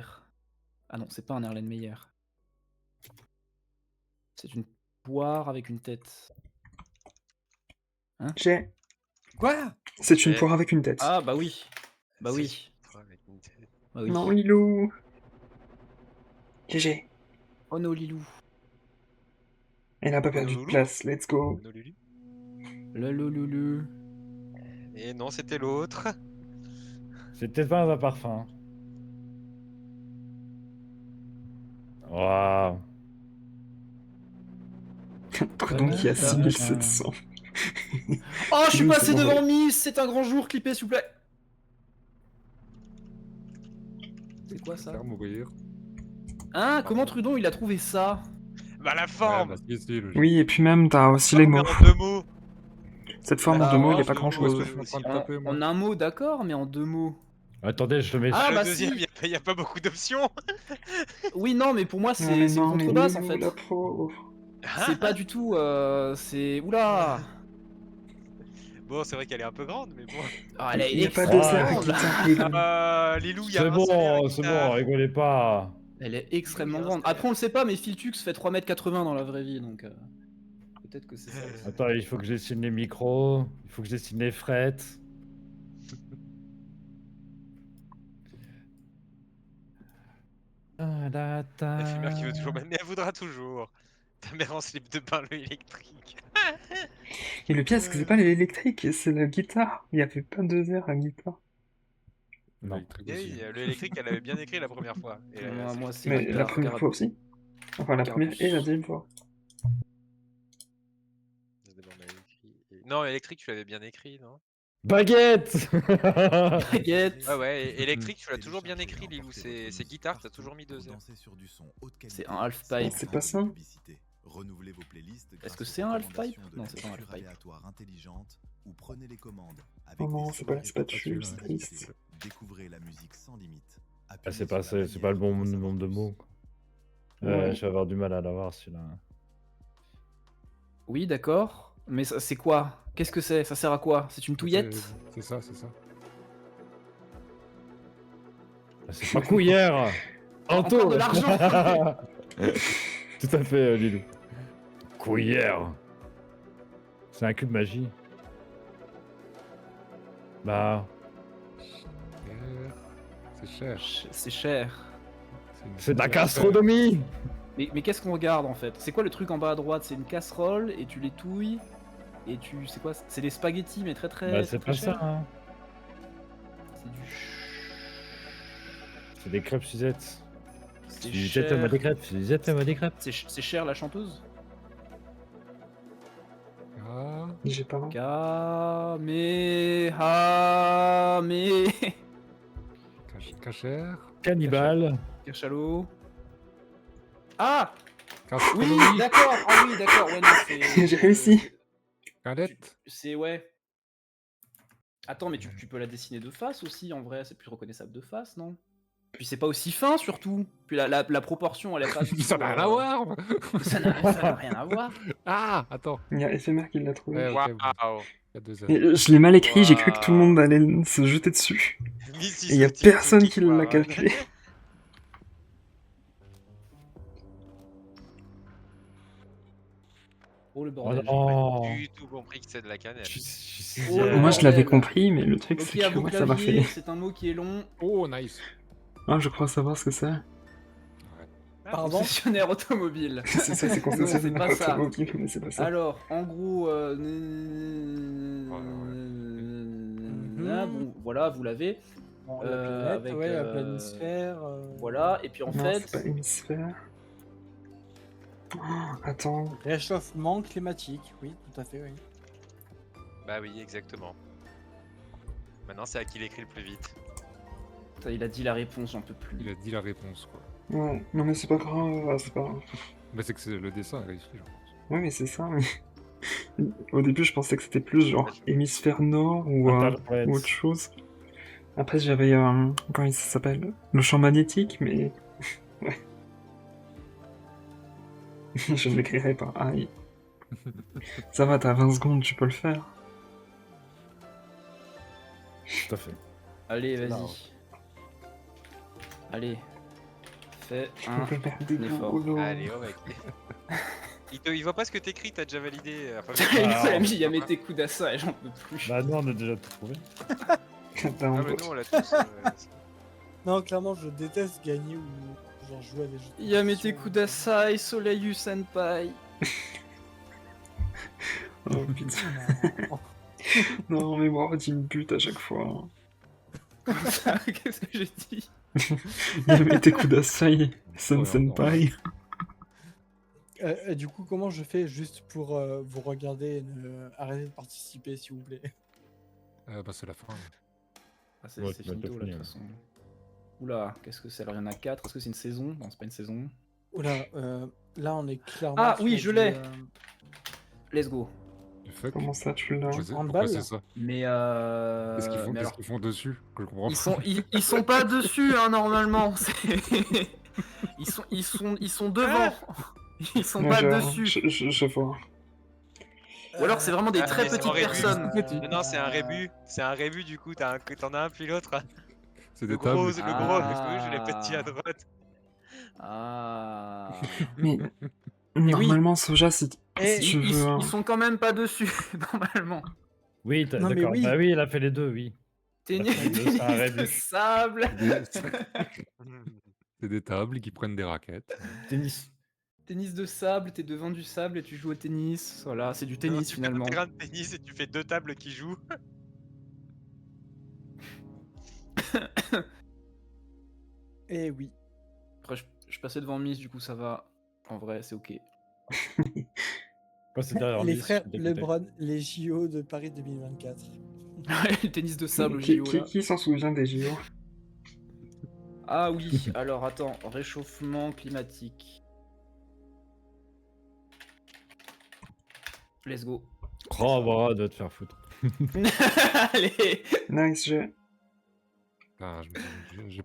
Ah non, c'est pas un Erlenmeyer. C'est une poire avec une tête. J'ai. Quoi? C'est une Eh. poire avec une tête. Ah bah oui. Bah C'est- oui. Avec une tête. Bah oui. Non, Lilou. GG. Oh no Lilou. Elle a pas perdu de Loulou. place. Let's go. No Lulu. Le loulou. Et non, c'était l'autre. C'est peut-être pas un parfum. Waouh. Trudon qui a 6700. Oh, je suis Lilou, passé c'est bon, devant Miss, c'est un grand jour, clippez s'il vous plaît. C'est quoi ça? Faire mourir. Hein? Comment Trudon il a trouvé ça? Bah la Ouais, forme. bah, si, logique. Oui, et puis même, t'as aussi les mots. En 2 mots. Cette forme en Ah, deux mots, il n'y a je pas le grand vois, chose. je Je suis en train de En, taper, moi. en un mot, d'accord, mais en deux mots. Attendez, je le mets. Ah, le bah deuxième, si. il n'y a pas beaucoup d'options. Oui, non, mais pour moi, Non, mais c'est non, mais contrebasse en Lilou, fait. la pauvre. C'est pas du tout. C'est. Oula! Bon, c'est vrai qu'elle est un peu grande, mais bon. Ah, elle Il n'y a est pas de extrêmement cerf grande. Lilou. Lilou, il y a C'est un soleil à la bon, c'est guitare. bon, rigolez pas. Elle est extrêmement Oui, hein, grande. c'est- Après, on le sait pas, mais Filtux fait 3m80 dans la vraie vie, donc. Peut-être que c'est ça. aussi. Attends, il faut que je dessine les micros, il faut que je dessine les frettes. Ah, La fumeur qui veut toujours m'amener, elle voudra toujours. Ta mère en slip de bain, le électrique. Et le pire, c'est que c'est pas l'électrique, c'est la guitare. Il y avait pas 2 airs à guitare. Non. L'électrique Et aussi. oui, le électrique, elle avait bien écrit la première fois. Et Moi, c'est Mais la guitare, première fois aussi. Enfin, la première et la deuxième fois. Non, électrique, tu l'avais bien écrit, non? Baguette. Baguette. Ah ouais, et électrique, tu l'as toujours bien écrit, Lilou. C'est guitare, t'as toujours mis 2 heures. C'est un half-pipe. C'est pas ça. Est-ce que c'est un half-pipe? Non, c'est pas un half-pipe. Oh non, c'est pas dessus, c'est triste. Ah, c'est pas le bon nombre de mots. Ouais. Je vais avoir du mal à l'avoir celui-là. Oui, d'accord. Mais c'est quoi? Qu'est-ce que c'est? Ça sert à quoi? C'est une touillette? C'est ça, c'est ça. Ah, c'est pas couillère. Encore de l'argent. Tout à fait, Lilou. Couillère. C'est un cube magie. Bah, C'est cher. C'est cher. c'est de la gastronomie. Mais qu'est-ce qu'on regarde en fait? C'est quoi le truc en bas à droite? C'est une casserole et tu les touilles et tu... C'est quoi? C'est des spaghettis mais très très... Bah, c'est très pas ça, cher. hein. C'est du... C'est des crêpes Suzette. C'est Suzette, elle m'a cher. des crêpes. Suzette, elle m'a des crêpes. C'est cher la chanteuse? Ah, J'ai pas. Mais... cachère. Cannibale. Cachalot. Ah! Oui, Gastronomie. d'accord! Ah oui, d'accord, ouais, non, c'est... J'ai réussi. Galette. C'est, ouais... Attends, mais tu peux la dessiner de face aussi, en vrai, c'est plus reconnaissable de face, non? Puis c'est pas aussi fin, surtout. Puis la proportion, elle est pas... du Ça tout, n'a rien à voir. Ça n'a rien à voir. Ah, attends. Il y a Éphémère qui l'a trouvé. Ouais, ok, Waouh! il y a 2 heures. Mais je l'ai mal écrit, j'ai cru que tout le monde allait se jeter dessus. Et il y a personne qui l'a calculé. Oh le Oh bordel. non. J'ai pas du tout compris que c'est de la cannelle. Oh, Moi je l'avais bordel. compris, mais le truc Ok, c'est à que vos moi ça m'a claviers, fait. c'est un mot qui est long. Oh, nice. Ah, je crois savoir ce que c'est. Pardon? Concessionnaire automobile. C'est ça, c'est Non, c'est concessionnaire pas ça. automobile, mais c'est pas ça. Alors, en gros, bon, voilà, vous l'avez. Bon, la planète, avec, ouais, la planisphère. Voilà, et puis en Non, fait, c'est pas hémisphère. Oh, attends. Réchauffement climatique, oui, tout à fait, oui. Bah oui, exactement. Maintenant, c'est à qui l'écrit le plus vite. Putain, il a dit la réponse, j'en peux Il plus. a dit la réponse, quoi. Ouais, non mais c'est pas grave, c'est pas grave. Bah, c'est que le dessin est réussi, je pense. Ouais, mais c'est ça. Mais... Au début, je pensais que c'était plus genre hémisphère nord ou autre chose. Après, j'avais. Comment ça s'appelle? Le champ magnétique, mais. Ouais. Je ne l'écrirai pas. Aïe. Ça va, t'as 20 secondes, tu peux le faire. Tout à fait. Allez, Là. vas-y. Allez. Fais Je un peux faire des effort. coups. Allez, oh mec. Il voit pas ce que t'écris, t'as déjà validé. Enfin, Il a mis tes coups d'assa et j'en peux plus. Bah non, on a déjà tout trouvé. Attends, Ah, mais nous, on l'a tous. Non, clairement, je déteste gagner ou genre jouer à des jeux. de Yamete compétition. Kudasai, Soleil Senpai. Oh putain. Non, mais moi, tu me butes à chaque fois. Qu'est-ce que j'ai dit? Yamete Kudasai, Sen Ouais, Senpai. Du coup, comment je fais juste pour vous regarder et arrêter de participer, s'il vous plaît? Bah, c'est la fin. Ah, c'est Ouais, c'est tu m'as finito pas là de fini, toute façon. Oula, qu'est-ce que c'est? Alors il y en a 4. Est-ce que c'est une saison? Non, c'est pas une saison. Oula, là on est clairement. Ah, sur oui, du, je l'ai. Let's go. Le fuck. Comment ça, tu l'as? Je sais handball. pourquoi c'est ça. Mais Qu'est-ce qu'ils font, mais qu'est-ce alors, qu'ils font dessus? Que je comprends ils pas. sont, ils sont pas dessus, hein, normalement. Ils sont devant. Ils sont Ouais, pas je- dessus. Je vois. Ou alors c'est vraiment des Ah, très mais c'est petites en rébus. personnes. Non, c'est un rébut. C'est un rébut, du coup, t'en as un puis l'autre. C'est Le des gros, tables. le gros, parce que je l'ai petit à droite. Ah. Mais oui. normalement, Soja, si Eh, tu Ils, veux. ils sont quand même pas dessus, normalement. Oui, Non, mais d'accord. oui. Bah oui, il a fait les deux, oui. Tennis c'est un de rébus. sable. C'est des tables qui prennent des raquettes. Tennis. tennis de sable, t'es devant du sable et tu joues au tennis. Voilà, c'est du tennis Tu fais finalement. un terrain de tennis et tu fais 2 tables qui jouent. Et oui. Après, je passais devant Miss, du coup ça va. En vrai, c'est ok. Moi, c'est derrière Les Miss, frères je suis dégoûté. LeBron, les JO de Paris 2024. Le tennis de sable au Qui, JO qui, là. qui s'en souvient des JO? Ah oui, alors attends, réchauffement climatique. Let's go. Oh, voilà, de te faire foutre. Allez. Nice jeu. Ah,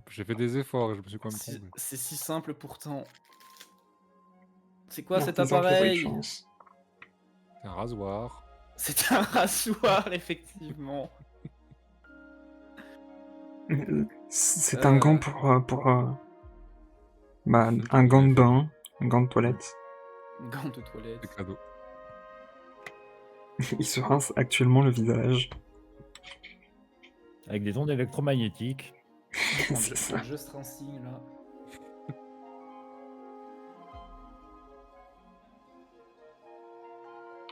j'ai fait des efforts et je me suis quand même C'est trompé. c'est si simple pourtant. C'est quoi cet Artisan qui a pas eu de appareil? chance. C'est un rasoir. C'est un rasoir, effectivement. C'est un gant bah, un gant de bain, un gant de toilette. Gant de toilette. C'est cadeau. Il se rince actuellement le visage. Avec des ondes électromagnétiques. C'est ça. Just un signe là.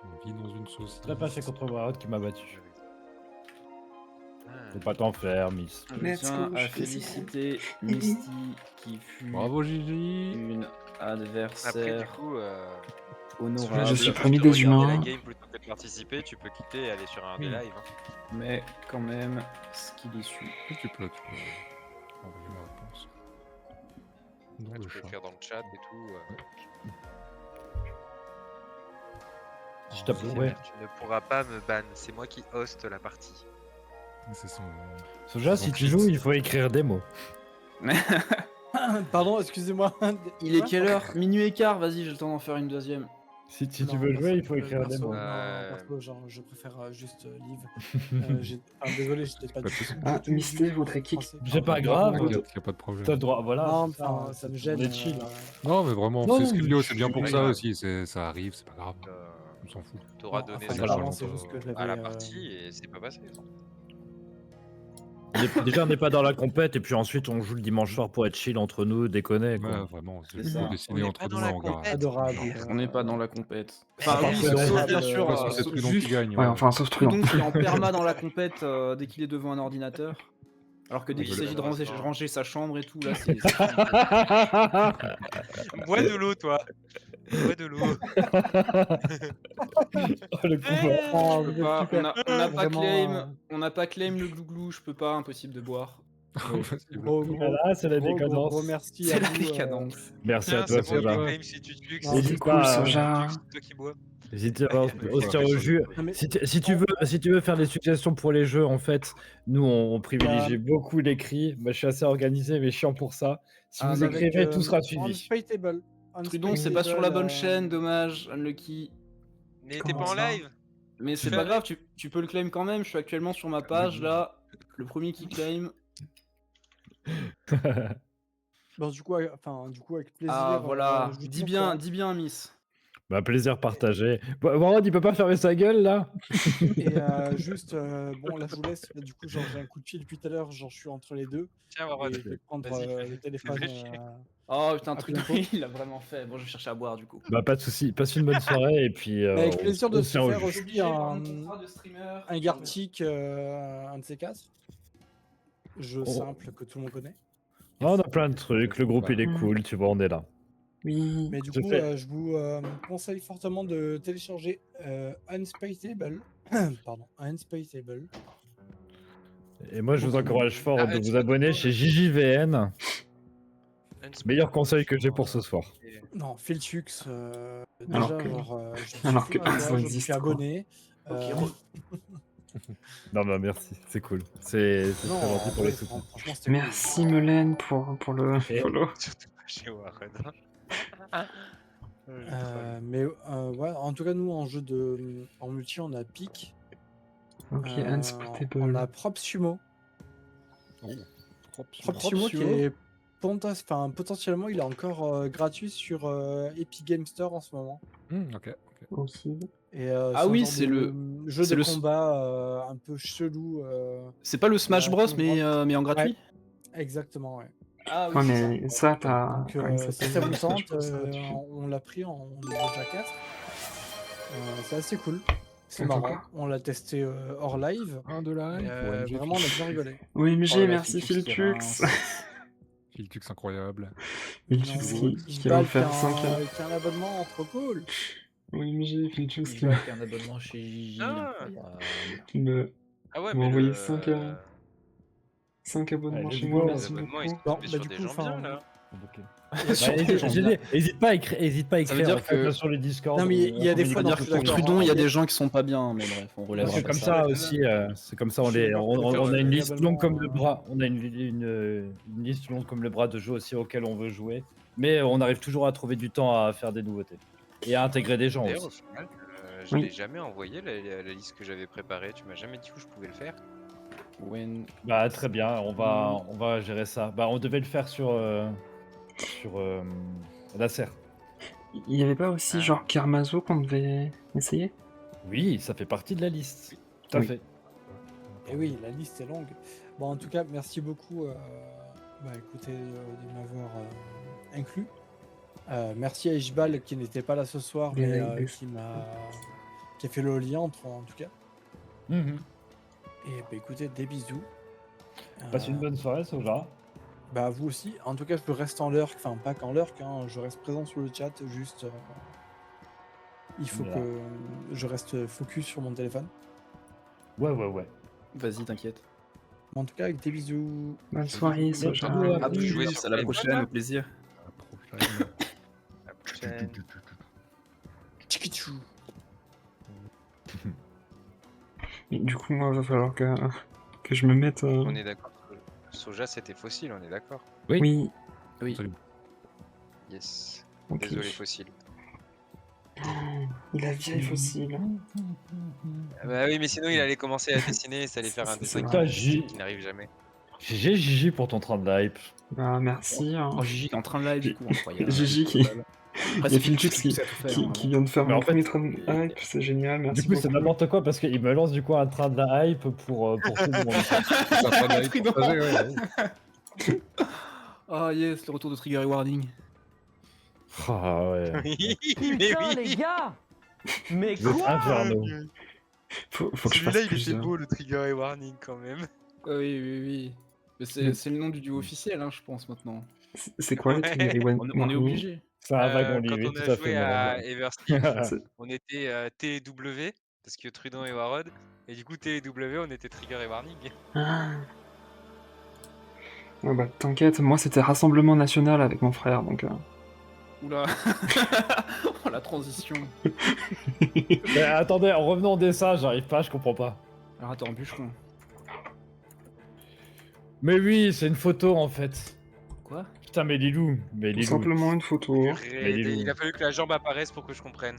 On vit dans une sauce. Très passé contre Warhol qui m'a battu. Ah. Faut pas t'en faire, Miss. Je Let's tiens go, à je fais ça. féliciter Misty qui fut Bravo Gigi. une Après, du adversaire coup, honorable. Je suis si parmi tu veux des regarder humains. la game plutôt que de participer, tu peux quitter et aller sur un des Oui. lives. Hein. Mais quand même, ce qu'il est su. Tu peux envoyer ma réponse. Dans Ouais, le tu peux chat. écrire dans le chat et tout. Je tape, Tu ouais. ne pourras pas me ban, c'est moi qui host la partie. C'est son. Soja, si tu joues, il faut écrire des mots. Pardon, excusez-moi. Il est Quoi quelle heure? Minuit et quart, vas-y, j'ai le temps d'en faire une deuxième. Si tu Non, veux perso, jouer, il faut écrire des perso, mots. Ouais. Non, perso, genre, je préfère juste live. Désolé, j'étais pas Pas du de soucis. tout. Ah, du tout Misty du voudrait français. kick. C'est pas grave. T'inquiète, y a pas de problème. T'as le droit, voilà. Non, c'est enfin, ça me gêne. On est chill. Non, mais vraiment, Non, c'est non, Skrillio, mais c'est bien pour pas ça grave. aussi. Ça arrive, c'est pas grave. On s'en fout. T'auras Non, donné enfin, ta voilà, chance c'est juste que je à la l'avais, partie et c'est pas passé. Déjà, on n'est pas dans la compète, et puis ensuite, on joue le dimanche soir pour être chill entre nous, déconner. Ouais, Quoi. vraiment. C'est C'est juste ça. pour dessiner On est entre pas nous dans la en garage. compète. Adorable. On n'est pas dans la compète. À Enfin part oui, que sauf Trudon, bien sûr, De toute façon, c'est Trudon qui juste gagne. Ouais, enfin, sauf Trudon. Trudon qui est en perma dans la compète dès qu'il est devant un ordinateur. Alors que dès Ouais, qu'il je s'agit de malheureusement. ranger sa chambre et tout, là, c'est... Bois de l'eau, toi. Bois de l'eau. Oh, le combat. Oh, Je vous peux êtes pas, super. on n'a pas claim le glouglou, je peux pas, impossible de boire. Gros, Voilà, c'est la décadence. gros merci C'est à la vous. décadence. Merci à Tiens, toi, c'est moi qui Soja. claim si tu te Non, C'est N'hésite cool, pas, Soja. c'est toi qui bois. N'hésite pas, on se tire Ouais, au jus. Non, mais- Si tu veux faire des suggestions pour les jeux, en fait, nous, on privilégie beaucoup l'écrit. Moi, je suis assez organisé, mais chiant pour ça. Si Ah, vous avec, écrivez, tout sera suivi. Unspaytable. Trudon, c'est pas sur la bonne chaîne, dommage, Unlucky. Mais t'es Comment pas en ça live. Mais c'est fais pas avec. grave, tu peux le claim quand même, je suis actuellement sur ma page, là. Le premier qui claim. Bon, du coup, avec plaisir. Ah, voilà, je vous dis tiens au bien, Miss. Bah, plaisir partagé. Warren, il peut pas fermer sa gueule, là? Et juste, bon, là, je vous laisse. Du coup, genre, j'ai un coup de fil depuis tout à l'heure. Genre, je suis entre les deux. Tiens, Et Warren. je vais prendre Vas-y. le téléphone. Oh putain, À Trudon, bientôt. il a vraiment fait. Bon, je vais chercher à boire, du coup. Bah, pas de soucis. Passe une bonne soirée, et puis. Avec on- plaisir on de se se tient au faire jus. aussi un Gartic, un de ces quatre. Jeu Oh. simple que tout le monde connaît. Ah, on a plein de trucs. Le groupe, il est cool. Tu vois, on est là. Oui. Mais du Je coup, fais- je vous conseille fortement de télécharger Unspaytable. Pardon, Unspaytable. Et moi, je vous encourage fort Ah, de tu vous vas abonner d'accord. chez JJVN. Meilleur conseil que j'ai pour ce soir. Non, Filtux. Déjà, Alors que- genre, je suis alors fou que d'un ça joie, je me existe, suis quoi. abonné. Non, bah, merci. C'est cool. C'est Non, très gentil pour ouais, les soutiens. franchement, c'était Merci Melaine pour le Et- follow. Surtout pas chez Warren. Mais ouais, en tout cas, nous, en multi, on a Pic. Ok, on Unspotable. a Propsumo. Oh. Propsumo qui est potentiellement, il est encore gratuit sur Epic Game Store en ce moment. Ok. Aussi. Et, Ah un oui, genre c'est de le- jeu c'est de le- combat un peu chelou. C'est pas le Smash Bros, Comme mais en gratuit. Exactement, ouais. Ah Ouais, oui, c'est mais ça, t'as. Donc, Comment il si s'appelle ça vous je tente, pense là-dessus. on l'a pris, on est déjà 4. C'est assez cool. C'est Attends, marrant. quoi On l'a testé hors live. Un de la Et, hype pour MG, vraiment, on a bien rigolé. OMG, Oh là là, merci Filtux qui Filtux. rince. Filtux incroyable. Filtux Non, qui va me Isbal faire 5K. qui a un abonnement, trop cool. OMG, Filtux Je vois qu'un abonnement chez Gigi. Ah. qui me- Ah ouais, m'a mais envoyé le... 5 abonnements Allez, chez let's moi, go. les merci abonnements, ils beaucoup. sont Bon, tombés bah, sur du des coup, gens bien, là. Hésite pas à écrire dire en fait, que- sur le Discord. Non, mais il y a des fois, C'est-à-dire je que suis pour d'accord, Trudon, il y a hein. des gens qui sont pas bien, mais bref, on Parce relèvera que pas comme ça. ça aussi, c'est comme ça, Je suis d'accord, on a une liste globalement, longue comme le bras. On a une liste longue comme le bras de jeux aussi auxquels on veut jouer. Mais on arrive toujours à trouver du temps à faire des nouveautés. Et à intégrer des gens D'ailleurs, au aussi. final, je Oui. l'ai jamais envoyé, la liste que j'avais préparée. Tu m'as jamais dit où je pouvais le faire. When- Bah très bien, on va gérer ça. Bah on devait le faire sur la serre. Il y avait pas aussi Ah. genre Karmazo qu'on devait essayer? Oui, ça fait partie de la liste. Tout à Oui. fait. Et oui, la liste est longue. Bon, en tout cas, merci beaucoup écoutez, de m'avoir inclus. Merci à Ishbal qui n'était pas là ce soir, mais qui a fait le lien en tout cas. Mhm. Et bah, écoutez, des bisous. Passe une bonne soirée, Soja. Bah vous aussi. En tout cas, je reste en lurk, enfin pas qu'en lurk, hein, je reste présent sur le chat, juste il faut Voilà. que je reste focus sur mon téléphone. Ouais. Vas-y, t'inquiète. En tout cas, avec des bisous. Bonne soirée, Soja. À tu jouais plus, sur à la téléphone, prochaine, là au plaisir. La prochaine. Tchikichou. Mais du coup, moi, va falloir que je me mette. On est d'accord. Soja, c'était fossile, on est d'accord. Oui, Oui. Yes. ok. Désolé, fossile. La vieille fossile. Ah bah oui, mais sinon il allait commencer à dessiner et ça allait faire un C'est dessin vrai. qui n'arrive jamais. GG Gigi pour ton train de hype. Bah, merci. hein. Oh, Gigi qui est en train de live, du coup, incroyable. Gigi qui. Après, Il y a c'est Filtux Filtux qui a tout fait, hein, qui vient de faire Mais mon en fait, premier train de hype, c'est génial, merci Du coup, c'est beaucoup. n'importe quoi parce qu'il me lance du coup un train de la hype pour tout le monde. C'est un train de hype Trident. partagé, ouais. Ah yes, le retour de Trigger et Warning. Ah ouais. Oui, mais oui. les gars Mais Vous êtes infernaux. Faut que je fasse Celui-là, il plus était de- beau, le Trigger et Warning quand même. Oui. Mais c'est le nom du duo officiel, hein, je pense, maintenant. C'est quoi les Ouais. Trigger On est Warning obligé. C'est un wagon Quand lit, on tout a à fait. joué à Eversteel, C'est- on était TW, parce que Trudon et Warod, et du coup TW, on était Trigger et Warning. Ah. Ouais, bah, t'inquiète, moi c'était Rassemblement National avec mon frère, donc. Oula. Oh, la transition. Mais attendez, en revenant au dessin, j'arrive pas, je comprends pas. Alors attends, bûcheron. Mais oui, c'est une photo en fait. Quoi? Putain, mais Lilou. Mais Tout Lilou. simplement une photo. Il a fallu que la jambe apparaisse pour que je comprenne.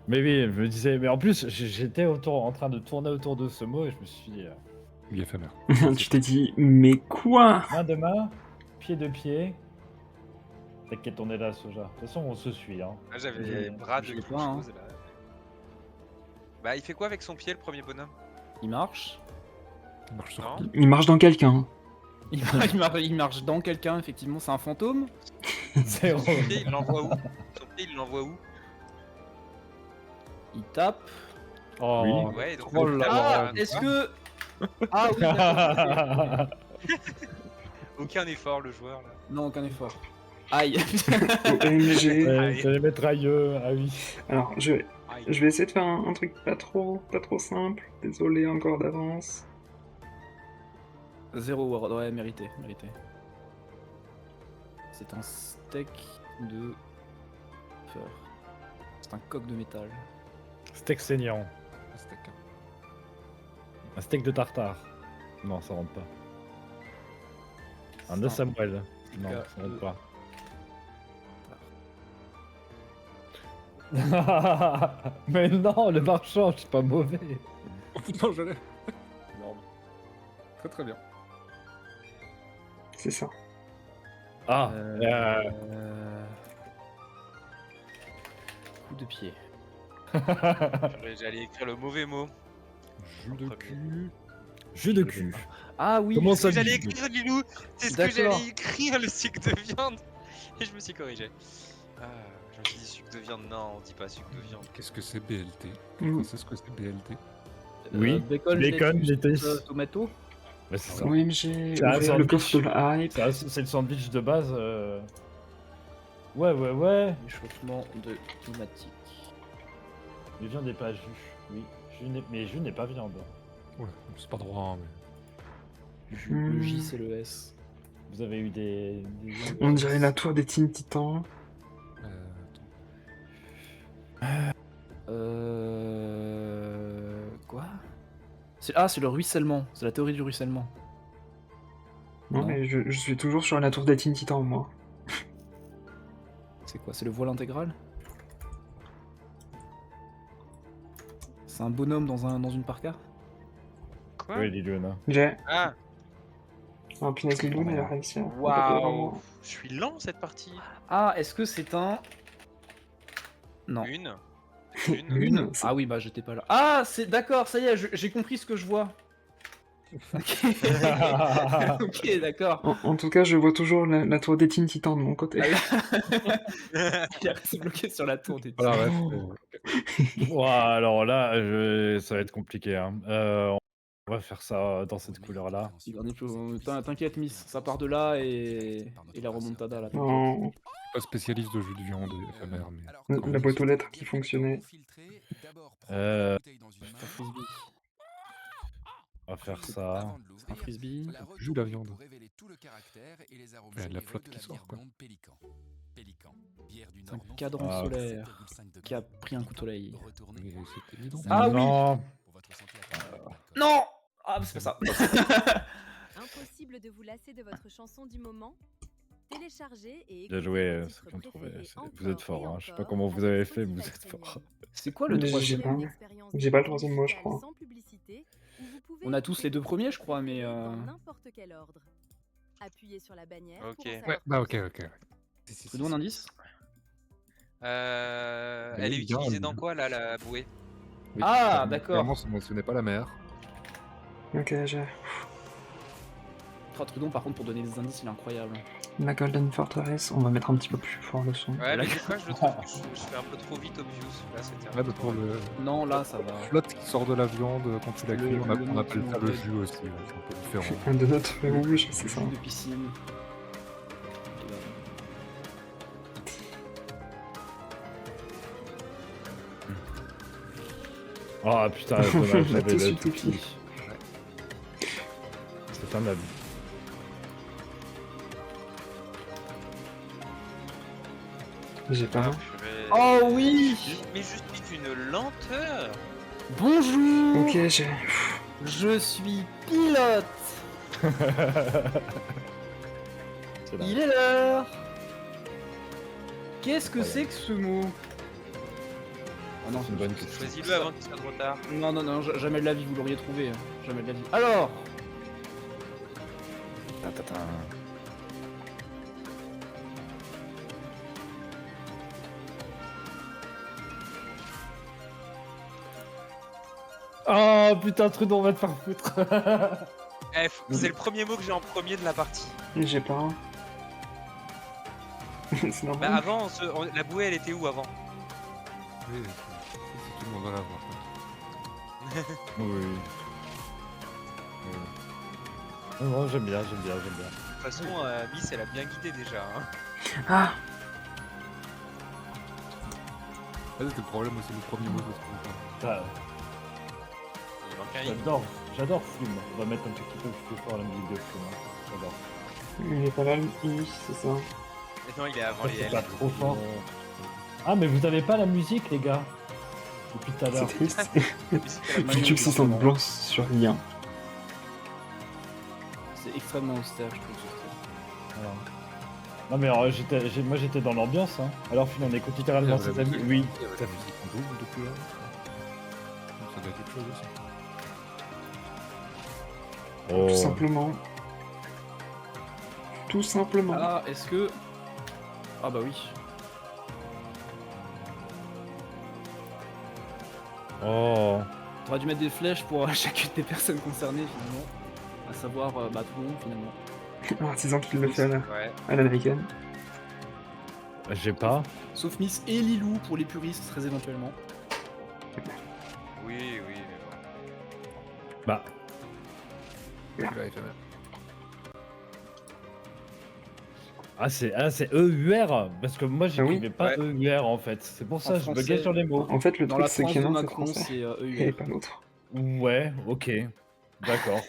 Mais oui, je me disais. Mais en plus, j'étais en train de tourner autour de ce mot et je me suis dit. Il est éphémère. Tu t'es dit, mais quoi? Main de main, pied de pied. T'inquiète, on est là, Soja. De toute façon, on se suit. Hein. Moi j'avais bras de je sais quelque pas, hein. chose là. Bah il fait quoi avec son pied le premier bonhomme? Il marche. Il marche sur Non. qui? Il marche dans quelqu'un. Il marche dans quelqu'un, effectivement, c'est un fantôme. Zéro. Son pied il l'envoie où? Son pied il l'envoie où? Il tape. Oh, Oui. Ouais donc Oh là Ah, là. est-ce que... Ah oui, d'accord. aucun effort le joueur là. Non, aucun effort. Aïe. OMG. Ouais, c'est les métrailleux, ah oui. Alors, je Aïe. vais essayer de faire un truc pas trop simple. Désolé encore d'avance. 0 word, ouais, mérité. C'est un steak de... Peur. C'est un coq de métal. Steak saignant. Un steak. Un steak de tartare. Non, ça rentre pas. Un œuf Samuel. Non, Steak ça rentre de- pas. Mais non, le marchand, je suis pas mauvais. Non, je l'ai. Énorme. Très très bien. C'est ça. Ah, Coup de pied. J'allais écrire le mauvais mot. Jus de Premier. cul. jus de cul. Ah oui. Comment ça, C'est ce que j'allais Big écrire, Lilou. C'est ce que D'accord. j'allais écrire, le sucre de viande. Et je me suis corrigé. Je me suis dit sucre de viande. Non, on dit pas sucre de viande. Qu'est-ce que c'est BLT? Mm. C'est ce que c'est BLT? Oui, Bacon, bacon, lettuce, lettuce. tomato. Ouais, c'est ça. OMG, C'est un ouvrir le sandwich. coffre de la hype. C'est le sandwich de base. Ouais. Échauffement de climatique. Mais viande n'est pas jus. Oui. Mais jus n'est pas viande. Ouais, c'est pas droit, hein, mais... Le J, c'est le S. Vous avez eu des... On dirait la tour des Teen Titans. Quoi? C'est le ruissellement. C'est la théorie du ruissellement. Non, Non. mais je suis toujours sur la tour des Teen Titans, moi. C'est quoi? C'est le voile intégral? C'est un bonhomme dans une parka? Quoi? Oui, les Luna. J'ai Ah, un punaise Lilou, mais il a réussi à... waouh. Je suis lent cette partie. Ah, est-ce que c'est un... Non. Une. Une. Ah oui, bah j'étais pas là. Ah, c'est d'accord, ça y est, j'ai compris ce que je vois. Ok, ok, d'accord. En tout cas, je vois toujours la tour des Teen Titans de mon côté. Il a resté bloqué sur la tour des Voilà, ouais. Ouah, alors là, ça va être compliqué. Hein. On va faire ça dans cette couleur-là. T'inquiète, Miss, ça part de là et la remontada là. Non, Pas spécialiste de jus de viande éphémère, mais... la boîte aux lettres qui fonctionnait. Frisbee. On va faire ça. Un frisbee. Jus la viande. Il y a de la flotte qui sort, quoi. C'est un cadran Ah. solaire qui a pris un coup de soleil. Mais c'est évident. Ah oui. Non. Non. Ah, c'est pas ça. Impossible de vous lasser de votre chanson du moment. Téléchargez et Bien écoutez joué, vos c'est titres bien trouvé. préférés Vous êtes encore fort, et hein. Je sais pas encore comment vous avec avez Spotify fait, mais vous êtes Premium. fort. C'est quoi le Mais troisième? j'ai pas le troisième mot, je crois. On a tous les deux premiers, je crois, mais N'importe quel ordre. Appuyez sur la bannière. Ok. Pour en Ouais, savoir bah plus. ok. je te donne un indice. Elle est oui, bien, utilisée dans mais- quoi là, la bouée? Oui, Ah, clairement- d'accord. Clairement, ce n'est pas la mer. Ok, j'ai Trudon, par contre, pour donner des indices, il est incroyable. la Golden Fortress. On va mettre un petit peu plus fort le son. Ouais, mais des fois je le trouve, je fais un peu trop vite obvious. Là, c'était un Ouais, peu bah, pour trop- le Non, là, ça va. flotte qui sort de la viande quand tu la Le- cuis, on le appelle ça le mot- jus aussi. C'est un peu différent. Un de notre feu rouge, c'est ça. Jus de piscine. Ah putain, dommage, j'avais tous le eu tout tout petit. C'est un abus. J'ai pas. Je vais- Oh oui. Mais je suis d'une lenteur. Bonjour. Ok, j'ai. Je suis pilote. C'est là. Il est l'heure. Qu'est-ce que c'est que ce mot? Ah non, C'est une bonne question. Choisis-le avant qu'il soit trop tard. Non, jamais de la vie, vous l'auriez trouvé. Hein. Jamais de la vie. Alors. Oh putain, Trudon, on va te faire foutre. C'est le premier mot que j'ai en premier de la partie. J'ai pas. C'est Bah normal. avant, la bouée elle était où avant? Oui, c'est tout le monde va l'avoir. Oui. Non, j'aime bien. De toute façon, Miss elle a bien guidé déjà. Hein. Ah, C'était le problème aussi, le premier mot de ce qu'on Ah, Il manque un i. j'adore Flume. On va mettre un tout petit peu plus fort la musique de Flume. Hein. J'adore. il est pas là, lui, c'est ça. Non, il est avant Ça, les c'est L. pas trop fort. Ah, mais vous avez pas la musique, les gars. Depuis tout à l'heure. C'est triste. Musique, YouTube 600 de blanc sur rien. C'est extrêmement austère, je trouve. ce truc. Voilà. Non, mais alors, moi j'étais dans l'ambiance. Hein. Alors, Flume, on écoute littéralement Il y avait ses la amis. musique. Oui. Il y avait la musique en double depuis là. Donc ça doit être quelque chose aussi. Oh. Tout simplement. Tout simplement. Ah, est-ce que... Ah bah oui. Oh. T'aurais dû mettre des flèches pour chacune des personnes concernées, finalement. À savoir tout le monde finalement. Un artisan qui le fait Ouais. à l'américaine. J'ai pas. Sauf Miss et Lilou pour les puristes très éventuellement. Oui, mais bon. Bah, Celui-là est fait mal. c'est EUR parce que moi j'écrivais pas Ouais. EUR en fait. C'est pour ça En je français, buguais sur les mots. En fait, le Dans truc, la c'est France qu'il y de en a un, c'est Macron, français. c'est Et EUR. pas l'autre. Ouais, ok. D'accord.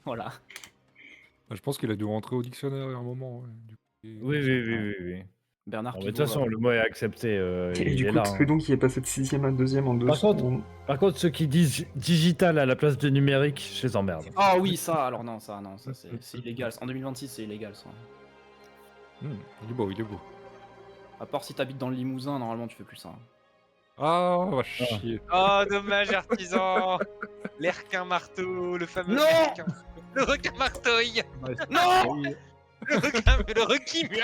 Voilà. Je pense qu'il a dû rentrer au dictionnaire à un moment. Ouais. Du coup, Oui. Bernard Bon, mais de Pivot, toute façon, le mot est accepté. Et il du est coup, là. Trudon qui est passé de 6ème à 2ème en 2 Par contre- secondes. Par contre, ceux qui disent digital à la place de numérique, je les emmerde. Ah oui, ça, alors non, ça c'est illégal. En 2026, c'est illégal ça. il est beau, il est beau. À part si t'habites dans le Limousin, normalement tu fais plus ça. Ah, on va chier. Oh, dommage, artisan. L'Erquin marteau, le fameux Non Erquin. Le requin marteuil. Non Le requin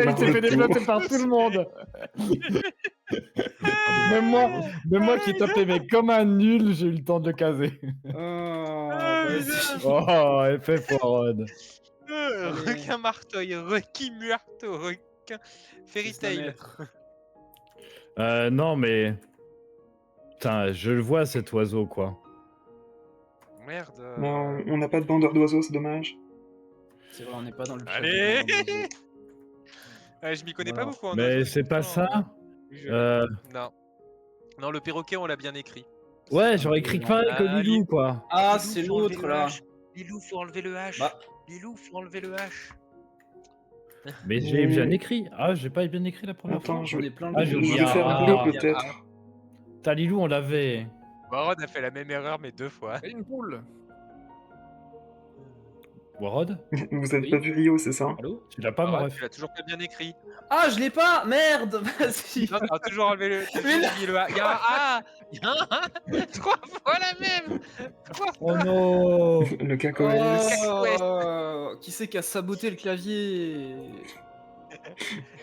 Il s'est fait développer par tout le monde. Même moi qui tapais mais comme un nul, j'ai eu le temps de le caser. Oh, effet forward. Requin marteuil, requin marteau, requin fairy tail. Non mais... Putain, je le vois cet oiseau quoi. Merde. Non, on n'a pas de bandeur d'oiseaux, c'est dommage. C'est vrai, on n'est pas dans le chat. Allez. Je m'y connais pas Voilà. beaucoup en Mais oiseaux, c'est pas putain. ça. Non. Non, le perroquet, on l'a bien écrit. Ouais, j'aurais écrit pareil que Ah, Lilou quoi. Ah, Lilou, c'est faut enlever l'autre le là. H. Lilou, faut enlever le H. Bah. Lilou, faut enlever le H. Mais j'ai bien écrit. Ah, j'ai pas bien éccrit la première Attends, fois. je vais, plein Ah, je j'ai vais oublié. faire Ah, bleu peut-être. T'as Lilou, on l'avait. Baron a fait la même erreur, mais 2 fois. Et une poule. Warod, Vous avez Oui. pas vu Rio, c'est ça? Allô? tu l'as pas, mon Ah, ref. tu l'as toujours pas bien écrit. Ah, je l'ai pas. Merde. Vas-y. Non, t'as toujours enlevé le. T'as toujours oublié le A. Il y a un A. Il y a un A. 3 fois la même. 3 Oh fois. non. Le KOS. Oh, qui c'est qui a saboté le clavier?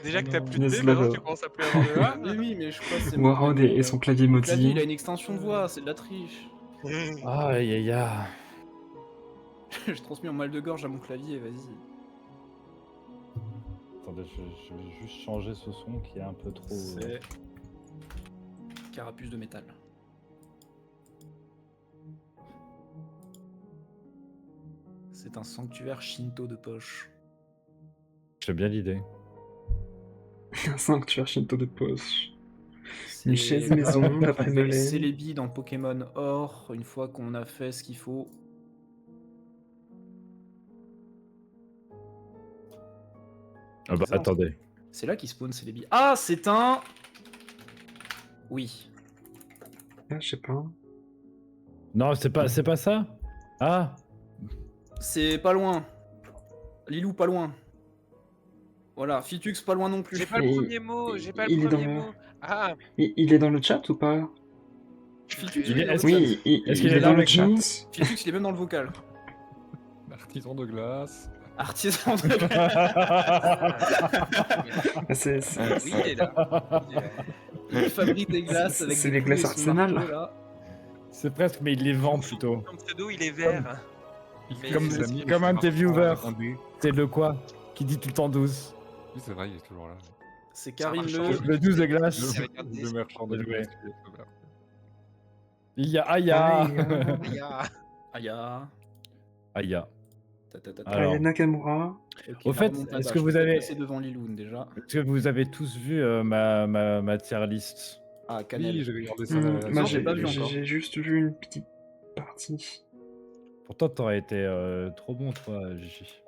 Déjà que t'as plus de Punaise, D, maintenant là-bas. tu commences à plus avoir de A. Mais oui, mais je crois que c'est Warod et son clavier le clavier, maudit. il a une extension de voix, c'est de la triche. Aïe aïe aïe. Je transmets en mal de gorge à mon clavier, vas-y. Attendez, je vais juste changer ce son qui est un peu trop. C'est carapuce de métal. C'est un sanctuaire shinto de poche. J'aime bien l'idée. Un sanctuaire Shinto de poche. C'est Une chaise maison d'après Melaine. C'est les billes dans Pokémon Or, une fois qu'on a fait ce qu'il faut. Ah bah Ça, attendez. C'est là qu'il spawn, c'est les billes. Ah, c'est un... Oui. Ah, je sais pas. Non, c'est pas ça. Ah. C'est pas loin. Lilou, pas loin. Voilà, Fitux, pas loin non plus. J'ai pas le Et- premier mot. J'ai pas il le est dans premier le- mot. Ah. Il est dans le chat ou pas? Fitux, Il est- dans le est-ce chat. Oui, Est-ce il qu'il est est là dans le avec chat. nous Fitux, il est même dans le vocal. L'artisan de glace. Artisan de... Ah, c'est Oui, il est là. Il est là. Il fabrique des glaces C'est- avec c'est des les clous et glaces son artisanales. marteau, là. C'est presque, mais il les vend plutôt. Son pseudo, il est vert. Mais Comme- c'est- c'est- comme un de tes viewers. Un dé. C'est le quoi qui dit tout le temps 12. Oui, c'est vrai, il est toujours là. C'est Karine Ça Le... marche. Le 12 de glace. C'est avec un dé. Le marchand de Bien joué. glace. Il y a Aya. Il y a- Aya. Aya. Ta, ta, ta, ta. Alors. Nakamura. Ok, Au la fait, remontada, est-ce que je vous peux avez- passer devant Liloun déjà. Est-ce que vous avez tous vu ma tier list? Ah, Canel. Oui, j'ai regardé ça. Moi, j'ai pas vu encore. j'ai juste vu une petite partie. Pourtant, t'aurais été trop bon, toi, Gigi.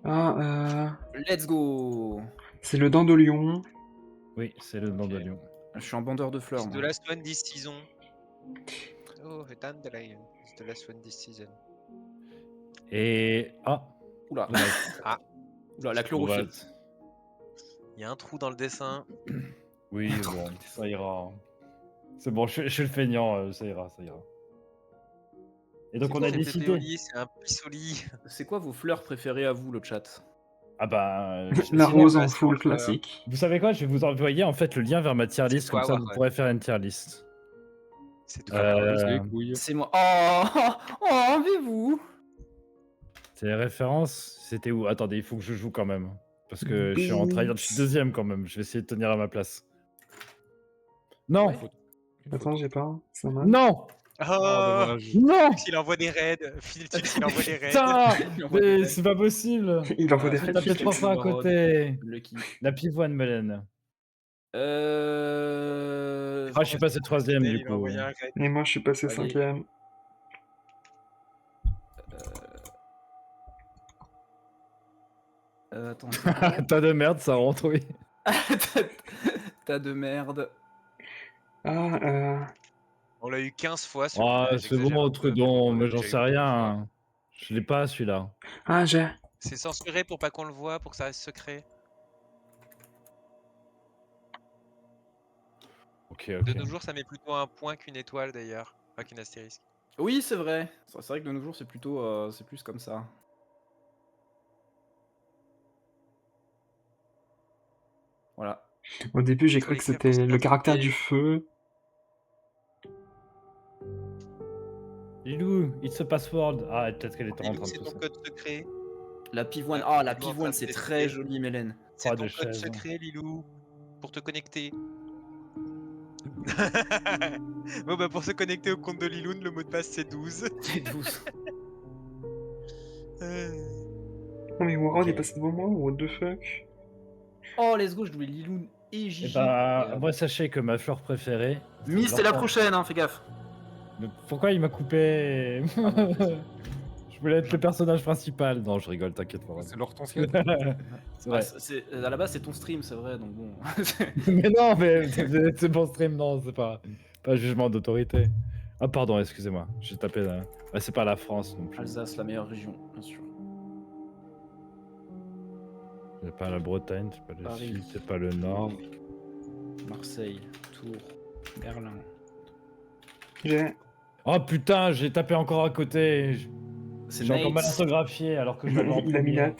Ah, Let's go. c'est le dent de lion. Oui, c'est le nom de Lyon. Je suis un bandeur de fleurs. C'est moi. The Last One this season. Oh, Dandelion. It's the last one this season. Et. Ah! Oula. Ah. Oula, la chlorophylle. Il y a un trou dans le dessin. Oui, bon, ça ira. C'est bon, je suis le feignant, ça ira, ça ira. Et donc, on a C'est décidé. Pépéoli, c'est un pisoli. C'est quoi vos fleurs préférées à vous, le chat? Ah bah. La sinon, rose en passe full pour le- classique. Vous savez quoi? Je vais vous envoyer en fait le lien vers ma tier list, C'est comme quoi, ça ouais, vous ouais. pourrez faire une tier list. C'est tout. C'est les couilles. C'est moi. Oh, enlevez-vous. C'est les références. C'était où? Attendez, il faut que je joue quand même. Parce que je suis en trahir, je suis deuxième quand même. Je vais essayer de tenir à ma place. Non! Ouais. Attends, j'ai pas. Ça marche. Non! Oh, dommage. Non! il envoie des raids. Filtux, il envoie des raids. Putain! Il envoie des Mais raids. c'est pas possible! Il envoie des J'ai raids. tapé 3 fois à côté. Lucky. La pivoine, Mélène. Ah, je suis passé troisième du Il a coup. envoyé un raid. Et moi, je suis passé Allez. 5ème. Attends. T'as de merde, ça rentre, oui. T'as de merde. Ah, On l'a eu 15 fois. Ah, celui-là, c'est j'exagère bon, un peu, Trudon, on l'a mais j'en déjà eu sais beaucoup de fois. rien. Je l'ai pas celui-là. Ah, j'ai. C'est censuré pour pas qu'on le voit, pour que ça reste secret. Ok, De ok. nos jours, ça met plutôt un point qu'une étoile d'ailleurs, pas qu'une astérisque. Oui, c'est vrai. C'est vrai que de nos jours, c'est plutôt, c'est plus comme ça. Voilà. Au début, j'ai Faut cru que l'écrire c'était pour le caractère s'identifier. du feu. Lilou, it's a password. Ah, peut-être qu'elle était en Lilou, train de c'est ton tousser. code secret. La pivoine. Ouais, Ah, la Lilou en train pivoine, de c'est tester. très joli, Mélène. C'est Ah, ton des code chaises. secret, Lilou, pour te connecter. Bon bah pour se connecter au compte de Liloun, le mot de passe c'est 12. C'est 12. Non, mais Warren Ok. est passé devant moi, what the fuck? Oh, let's go, je voulais Liloun et Et Gigi. bah, moi, sachez que ma fleur préférée. Miss, c'est la l'enfant. prochaine, hein, fais gaffe. Mais pourquoi il m'a coupé? Je voulais être le personnage principal. Non, je rigole, t'inquiète pas. C'est l'hortensia. C'est vrai. À la base, c'est ton stream, c'est vrai, donc bon. Mais non, mais c'est bon stream, non, c'est pas jugement d'autorité. Ah, pardon, excusez-moi, j'ai tapé là. Ah, c'est pas la France non plus. Alsace, la meilleure région, bien sûr. C'est pas la Bretagne, c'est pas le Paris. Sud, c'est pas le Nord. Marseille, Tours, Berlin. J'ai. Oh putain, j'ai tapé encore à côté. C'est J'ai encore mal Nate. orthographié alors que je l'avais en Il a mis premier. Nat.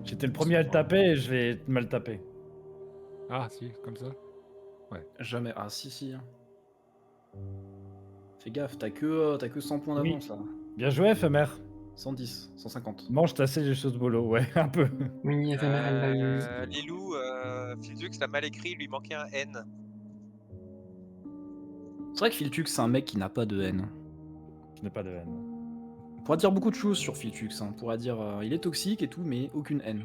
J'étais le premier à le taper et je l'ai mal tapé. Ah, si, comme ça. Jamais. Ah, si. Hein. Fais gaffe, t'as que 100 points Oui. d'avance là. Bien joué, éphémère. 110, 150. Mange tasser les choses bolo, ouais, un peu. Oui, éphémère, elle l'a eu. Lilou, Filtux l'a mal écrit, il lui manquait un N. C'est vrai que Filtux, c'est un mec qui n'a pas de haine. Je n'ai pas de haine. On pourra dire beaucoup de choses sur Filtux. Hein. On pourra dire il est toxique et tout, mais aucune haine.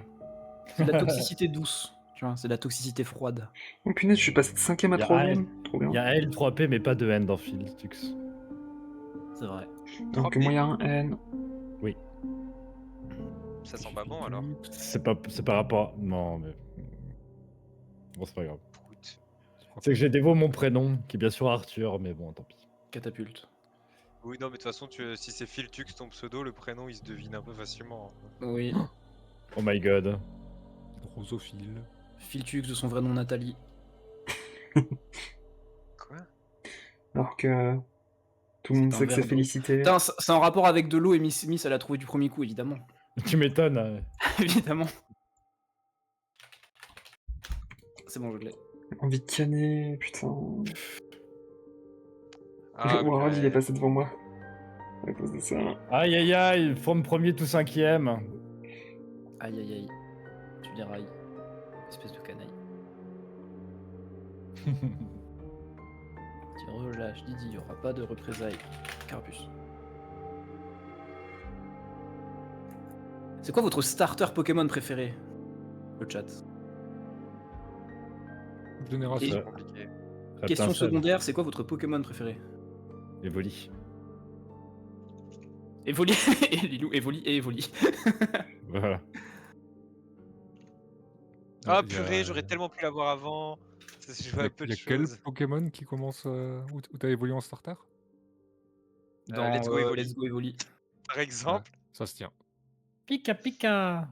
C'est de la toxicité douce. Tu vois, c'est de la toxicité froide. Oh punaise, je suis passé de 5ème à Y a 3ème. Trop bien. Il y a L 3P mais pas de haine dans Filtux. C'est vrai. Donc, moi, il y a un N. Ça sent pas bon alors. C'est pas rapport. Non, mais. Bon, c'est pas grave. Écoute. C'est que j'ai dévot mon prénom, qui est bien sûr Arthur, mais bon, tant pis. Catapulte. Oui, non, mais de toute façon, si c'est Filtux ton pseudo, le prénom il se devine un peu facilement. Oui. Oh my god. Drosophile. Filtux de son vrai nom Nathalie. Quoi? Alors que. Tout le monde C'est un sait que c'est verbe. félicité. Putain, c'est en rapport avec de l'eau et Miss elle a trouvé du premier coup, évidemment. Tu m'étonnes. Évidemment. C'est bon, je l'ai. Envie de canner, putain. Ah, Warren, il est ouais. passé devant moi. À cause de ça. Aïe aïe aïe, forme premier tout cinquième. Aïe aïe aïe. Tu dérailles. Espèce de canaille. Tu relâches, Didi, il n'y aura pas de représailles. Carapuce. C'est quoi votre starter Pokémon préféré? Le chat. Génération. C'est compliqué. Question Reptincelle. secondaire, c'est quoi votre Pokémon préféré? Evoli. Evoli et Lilou, Evoli et Evoli. Voilà. Ah Il y a- purée, j'aurais tellement pu l'avoir avant. Je Il vois y un a, peu il de y a quel choses. Pokémon qui commence où t'as évolué en starter? Dans Let's Go Evoli. Let's Go Evoli. Par exemple. Ça se tient. Pika pika.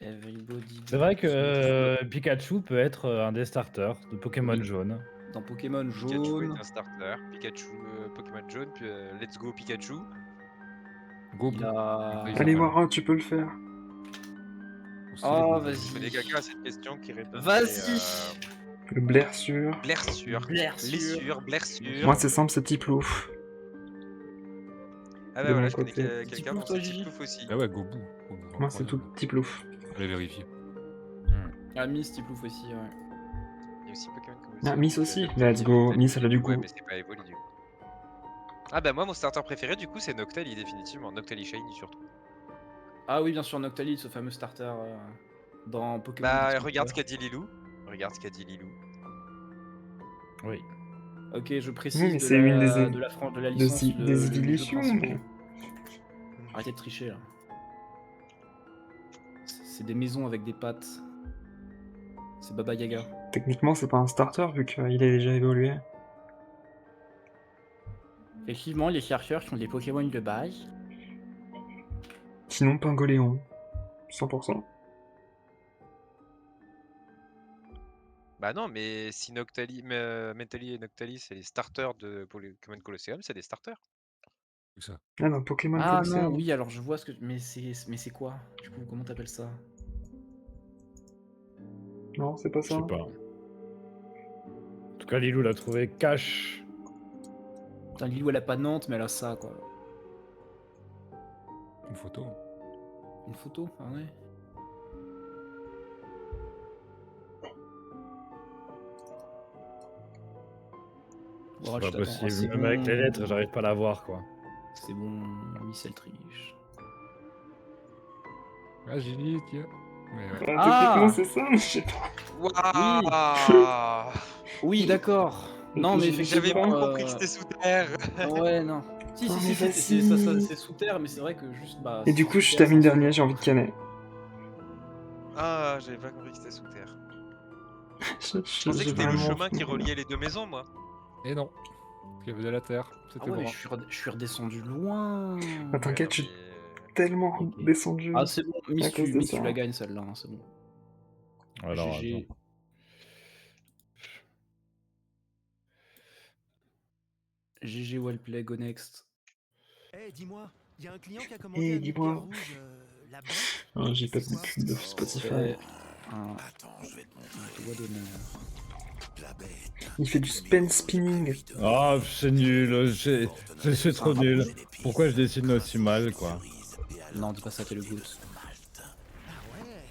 Everybody. C'est vrai que Pikachu peut être un des starters de Pokémon Oui. jaune. Dans Pokémon Pikachu jaune. est un starter. Pikachu, Pokémon jaune, puis Let's Go Pikachu. Go Il Blue. a... Ils Allez, appellent. Warren, tu peux le faire. Aussi, Oh, les- vas-y. C'est les caca à cette question qui répond. Vas-y. Le blessure. Blessure. Moi, c'est simple, c'est Tiplouf. Ah de bah voilà, mon je connais côté. quelqu'un, Tiplouf, bon, toi, c'est Gigi Tiplouf aussi. Ah ouais, Gobou. Moi, c'est tout Tiplouf. Allez vérifier. Ah, Miss Tiplouf aussi, ouais. Il y a aussi Pokémon Go. Ah, Miss aussi. Let's go. Miss, elle a du Ouais, goût. mais c'est pas Evoli du coup. Ah bah moi, mon starter préféré du coup, c'est Noctali, définitivement. Noctali Shiny surtout. Ah oui, bien sûr, Noctali, ce fameux starter dans Pokémon. Bah Diamant regarde ce Fleur. qu'a dit Lilou. Regarde ce qu'a dit Lilou. Oui. Ok, je précise Oui, mais de, c'est une des de la licence. des le jeu évolutions, principal. mais... Arrêtez de tricher là. C'est des maisons avec des pattes. C'est Baba Yaga. Techniquement, c'est pas un starter vu qu'il est déjà évolué. Effectivement, les chercheurs sont des Pokémon de base. Sinon, Pingoléon. 100%. Bah non, mais si Noctali, Mentally et Noctali, c'est les starters de Pokémon Colosseum, c'est des starters. C'est ça. Ah non, Pokémon Ah non, Colosseum. oui, alors je vois ce que. Mais c'est quoi? Du coup, comment t'appelles ça? Non, c'est pas Je ça. sais pas. En tout cas, Lilou l'a trouvé cash. Putain, Lilou, elle a pas Nantes, mais elle a ça, quoi. Une photo. Une photo? Ah ouais. C'est Oh, pas je t'attends. possible. C'est Même avec bon. les lettres, j'arrive pas à la voir, quoi. C'est bon, Miss elle triche. Ah, Gigi, tiens. Mais ouais. Techniquement, c'est ça, mais je sais pas. Waouh. Oui, d'accord. Non, mais J'avais J'avais effectivement. pas compris que c'était sous terre. Ouais, non. Si, Oh, si, mais si, vas-y. c'est sous terre, mais c'est vrai que juste. Bah, Et c'est du coup, sous je terre, termine c'est un dernier, sous- j'ai envie de canner. Ah, j'avais pas compris que c'était sous terre. Je Je pensais que c'était le vraiment- chemin qui reliait les deux maisons, moi. Et non. Parce qu'il y avait de la terre. Ah C'était ouais, mais bon. je suis redescendu loin. Ah, t'inquiète, je Non, suis mais- tellement Ok. descendu. Ah, c'est bon, à cause de Miss, ça. tu la gagnes celle-là, hein, c'est bon. Alors, GG. attends. GG, well play, go next. Eh, dis-moi, il y a un client qui a commandé un dis-moi. hyper rouge là-bas. Ah, j'ai pas C'est de quoi pub de Spotify. C'est un doigt d'honneur. Il fait du pen spinning. Ah, c'est nul. C'est trop nul. Pourquoi je dessine aussi mal, quoi? Non, dis pas ça, t'es le goût.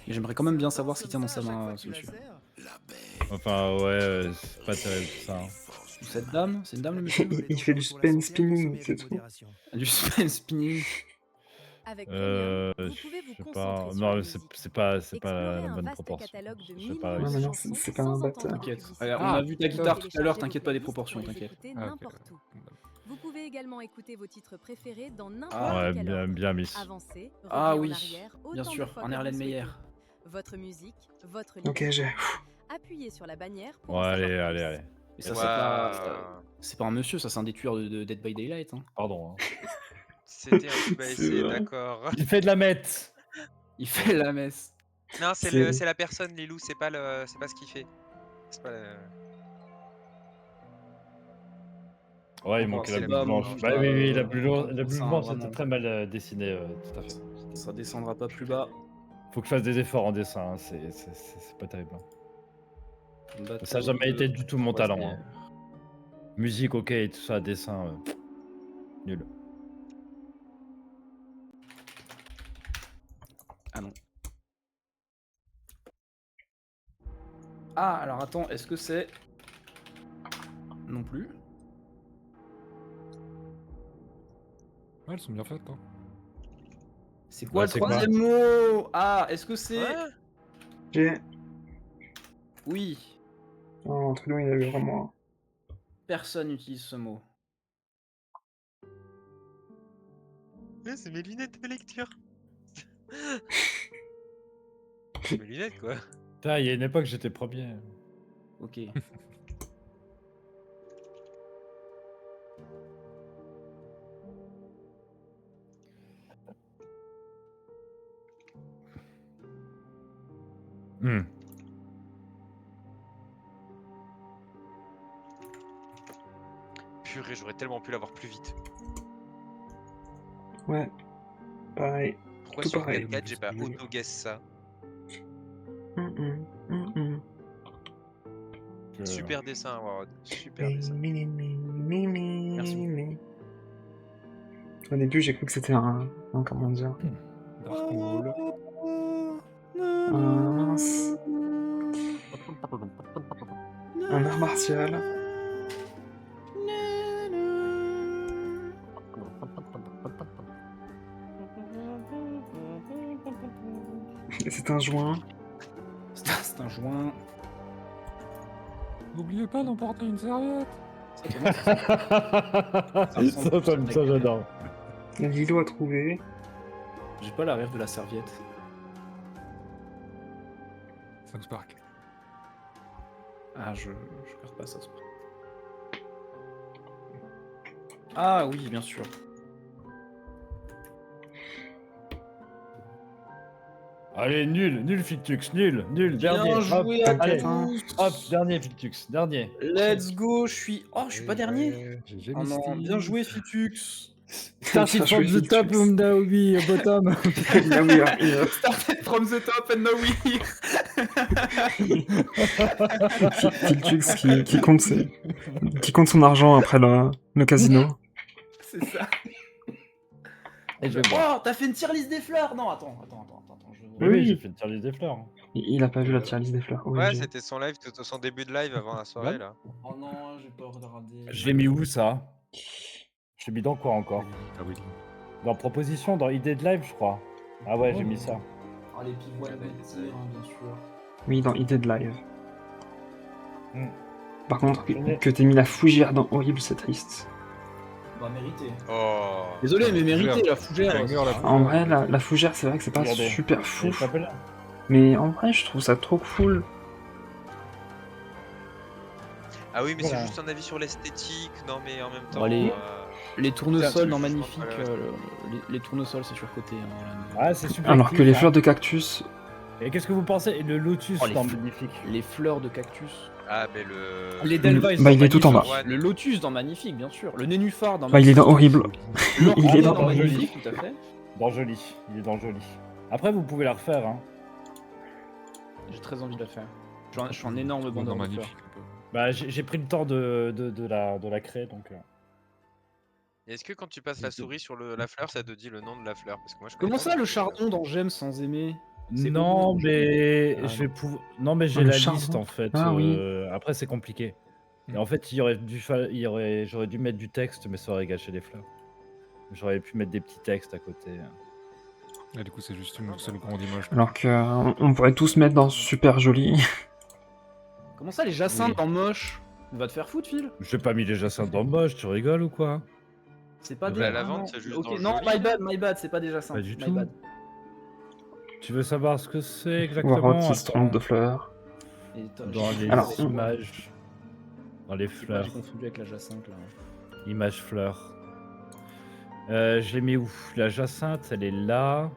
Mais j'aimerais quand même bien savoir ce qu'il tient dans sa main, ce monsieur. Enfin, ouais, c'est pas terrible ça. Ou cette dame? C'est une dame, le monsieur? Il fait du pen spinning, c'est tout. Du spin spinning. Avec Premium, Je vous pouvez vous sais pas. concentrer sur Non, la c'est musique. pas la Explorer un bonne vaste proportion. catalogue de Je sais millions pas. de Ouais, mais non, chansons c'est pas un sans bâtard. entendre de T'inquiète. publicité. Regarde, on a vu ta guitare tout à l'heure, Téléchargez t'inquiète vos pas des playlists proportions, pour les t'inquiète. écouter Ah, ok. n'importe où. Vous pouvez également écouter vos titres préférés dans n'importe Ouais, quel bien, ordre. bien Miss. Avancez, Ah revenez oui, en arrière, bien autant de sûr, fois un que vous Erlen le Meyer. souhaitez. Votre musique, votre Ok, liberté. j'ai. Appuyez sur la bannière pour Ouais, en savoir allez, plus. allez, allez. Et ça, Waouh. c'est pas un monsieur, ça, c'est un des tueurs de Dead by Daylight. Hein. Pardon. Hein. C'était un débat C'est essai, vrai. d'accord. Il fait de la mette. Il fait la messe. Non, c'est la personne, Lilou, c'est pas ce qu'il fait. C'est pas Ouais, il Bon, manquait c'est la bas, blouse blanche. mon Bah gars, oui, la blouse ça, blanche vraiment. était très mal dessinée, tout à fait. Ça descendra pas plus bas. Faut que je fasse des efforts en dessin, hein, c'est pas terrible. Hein. Battle Ça n'a jamais été du tout mon talent. Hein. croisière. Musique, ok, et tout ça, dessin, nul. Ah non. Ah, alors attends, est-ce que c'est... Non plus. Ouais, elles sont bien faites, hein. C'est quoi Ouais, le c'est quoi troisième mot? Ah, est-ce que c'est... Ouais. J'ai. Oui, Oh, Trudeau, il a eu vraiment. personne n'utilise ce mot. Ouais, c'est mes lunettes de lecture. C'est mes lunettes, quoi. Putain, il y a une époque, j'étais premier. Ok. Purée, j'aurais tellement pu l'avoir plus vite. Ouais. Pareil. Pourquoi Tout sur pareil. 4 j'ai pas auto-guess ça? Super dessin, Warod. Super dessin. Merci. Au début, j'ai cru que c'était un comment dire, Dark Maul. mince, un art martial. Et c'est un joint. C'est un joint. N'oubliez pas d'emporter une serviette. Ça, j'adore. Lilo a trouvé. J'ai pas la rêve de la serviette. South Park. Ah, je perds pas ça. Ah oui, bien sûr. Allez, nul Fictux, nul, Bien dernier. joué hop, à allez, tous. hop, dernier Fictux, dernier. Let's go, je suis pas dernier. GG Oh non, Misty. bien joué Fitux. Started Bien from joué, the top, Fictux. now we bottom. Là, oui, hein, Started from the top and now we here. Filtux qui compte son argent après le casino. C'est ça. Et je vais boire. Oh, t'as fait une tier list des fleurs. Non, attends. Oui, j'ai fait une tier list des fleurs. Il a pas vu la tier list des fleurs. Ouais, OMG. c'était son live, son début de live avant la soirée là. Oh non, j'ai pas regardé. Je l'ai mis où ça? Je l'ai mis dans quoi encore? Ah oui. Dans proposition, dans idée de live, je crois. Ah ouais, j'ai mis ça. Oh, les pivoines de tir, bien sûr. Oui, dans idée de live. Hmm. Par contre, que t'aies mis la fougère dans Horrible, c'est triste. Bah, mérité. Oh. Désolé, mais mérité, la fougère. Banger, la fougère. En vrai, la fougère, c'est vrai que c'est pas Regardez. super Elle fou. s'appelle- Mais en vrai, je trouve ça trop cool. Ah oui, mais Voilà. c'est juste un avis sur l'esthétique. Non, mais en même temps. Allez. Les C'est un tournesols truc, dans je Magnifique, pense, voilà. les tournesols c'est surcoté. Ah, c'est super. Alors que les fleurs de cactus, Et qu'est-ce que vous pensez? Et le lotus Oh, les dans fleurs. Magnifique. Les fleurs de cactus. Ah, mais le. Les Delweiss bah, dans il est tout en bas. Magnifique. Le lotus dans Magnifique, bien sûr. Le nénuphar dans bah, il est dans Magnifique. Horrible. Il L'orchidée est dans dans Horrible. Magnifique, tout à fait. Dans Joli. Il est dans Joli. Après, vous pouvez la refaire. Hein. J'ai très envie de la faire. Je suis un énorme Dans bandeur de fleurs. magnifique. un peu. Bah, j'ai pris le temps de la créer, donc... Et est-ce que quand tu passes la souris sur la fleur, ça te dit le nom de la fleur? Parce que moi, je connais Comment pas ça, du le tout. chardon dans J'aime sans aimer? C'est Non, horrible. mais Ah, je vais pouvoir... Non, mais j'ai Le la charbon. liste, en fait. Ah, oui. Après, c'est compliqué. Et Hmm. en fait, j'aurais dû mettre du texte, mais ça aurait gâché les fleurs. J'aurais pu mettre des petits textes à côté. Et du coup, c'est juste une seule grande image. Alors que on pourrait tous mettre dans super joli. Comment ça, les jacinthes Oui. dans moche? Va te faire foutre, Phil. J'ai pas mis les jacinthes dans moche, tu rigoles ou quoi? C'est pas Bah, des. la Ah, lavande, non. c'est juste Ok, dans le non, joli. my bad, c'est pas des jacinthes. Pas du My tout. bad. Tu veux savoir ce que c'est exactement? Warrock qui se Attends. trompe de fleurs. Et Dans les Alors, on- images. Dans les fleurs. J'ai confondu avec la jacinthe là. Images fleurs. Je l'ai mis où? La jacinthe, elle est là.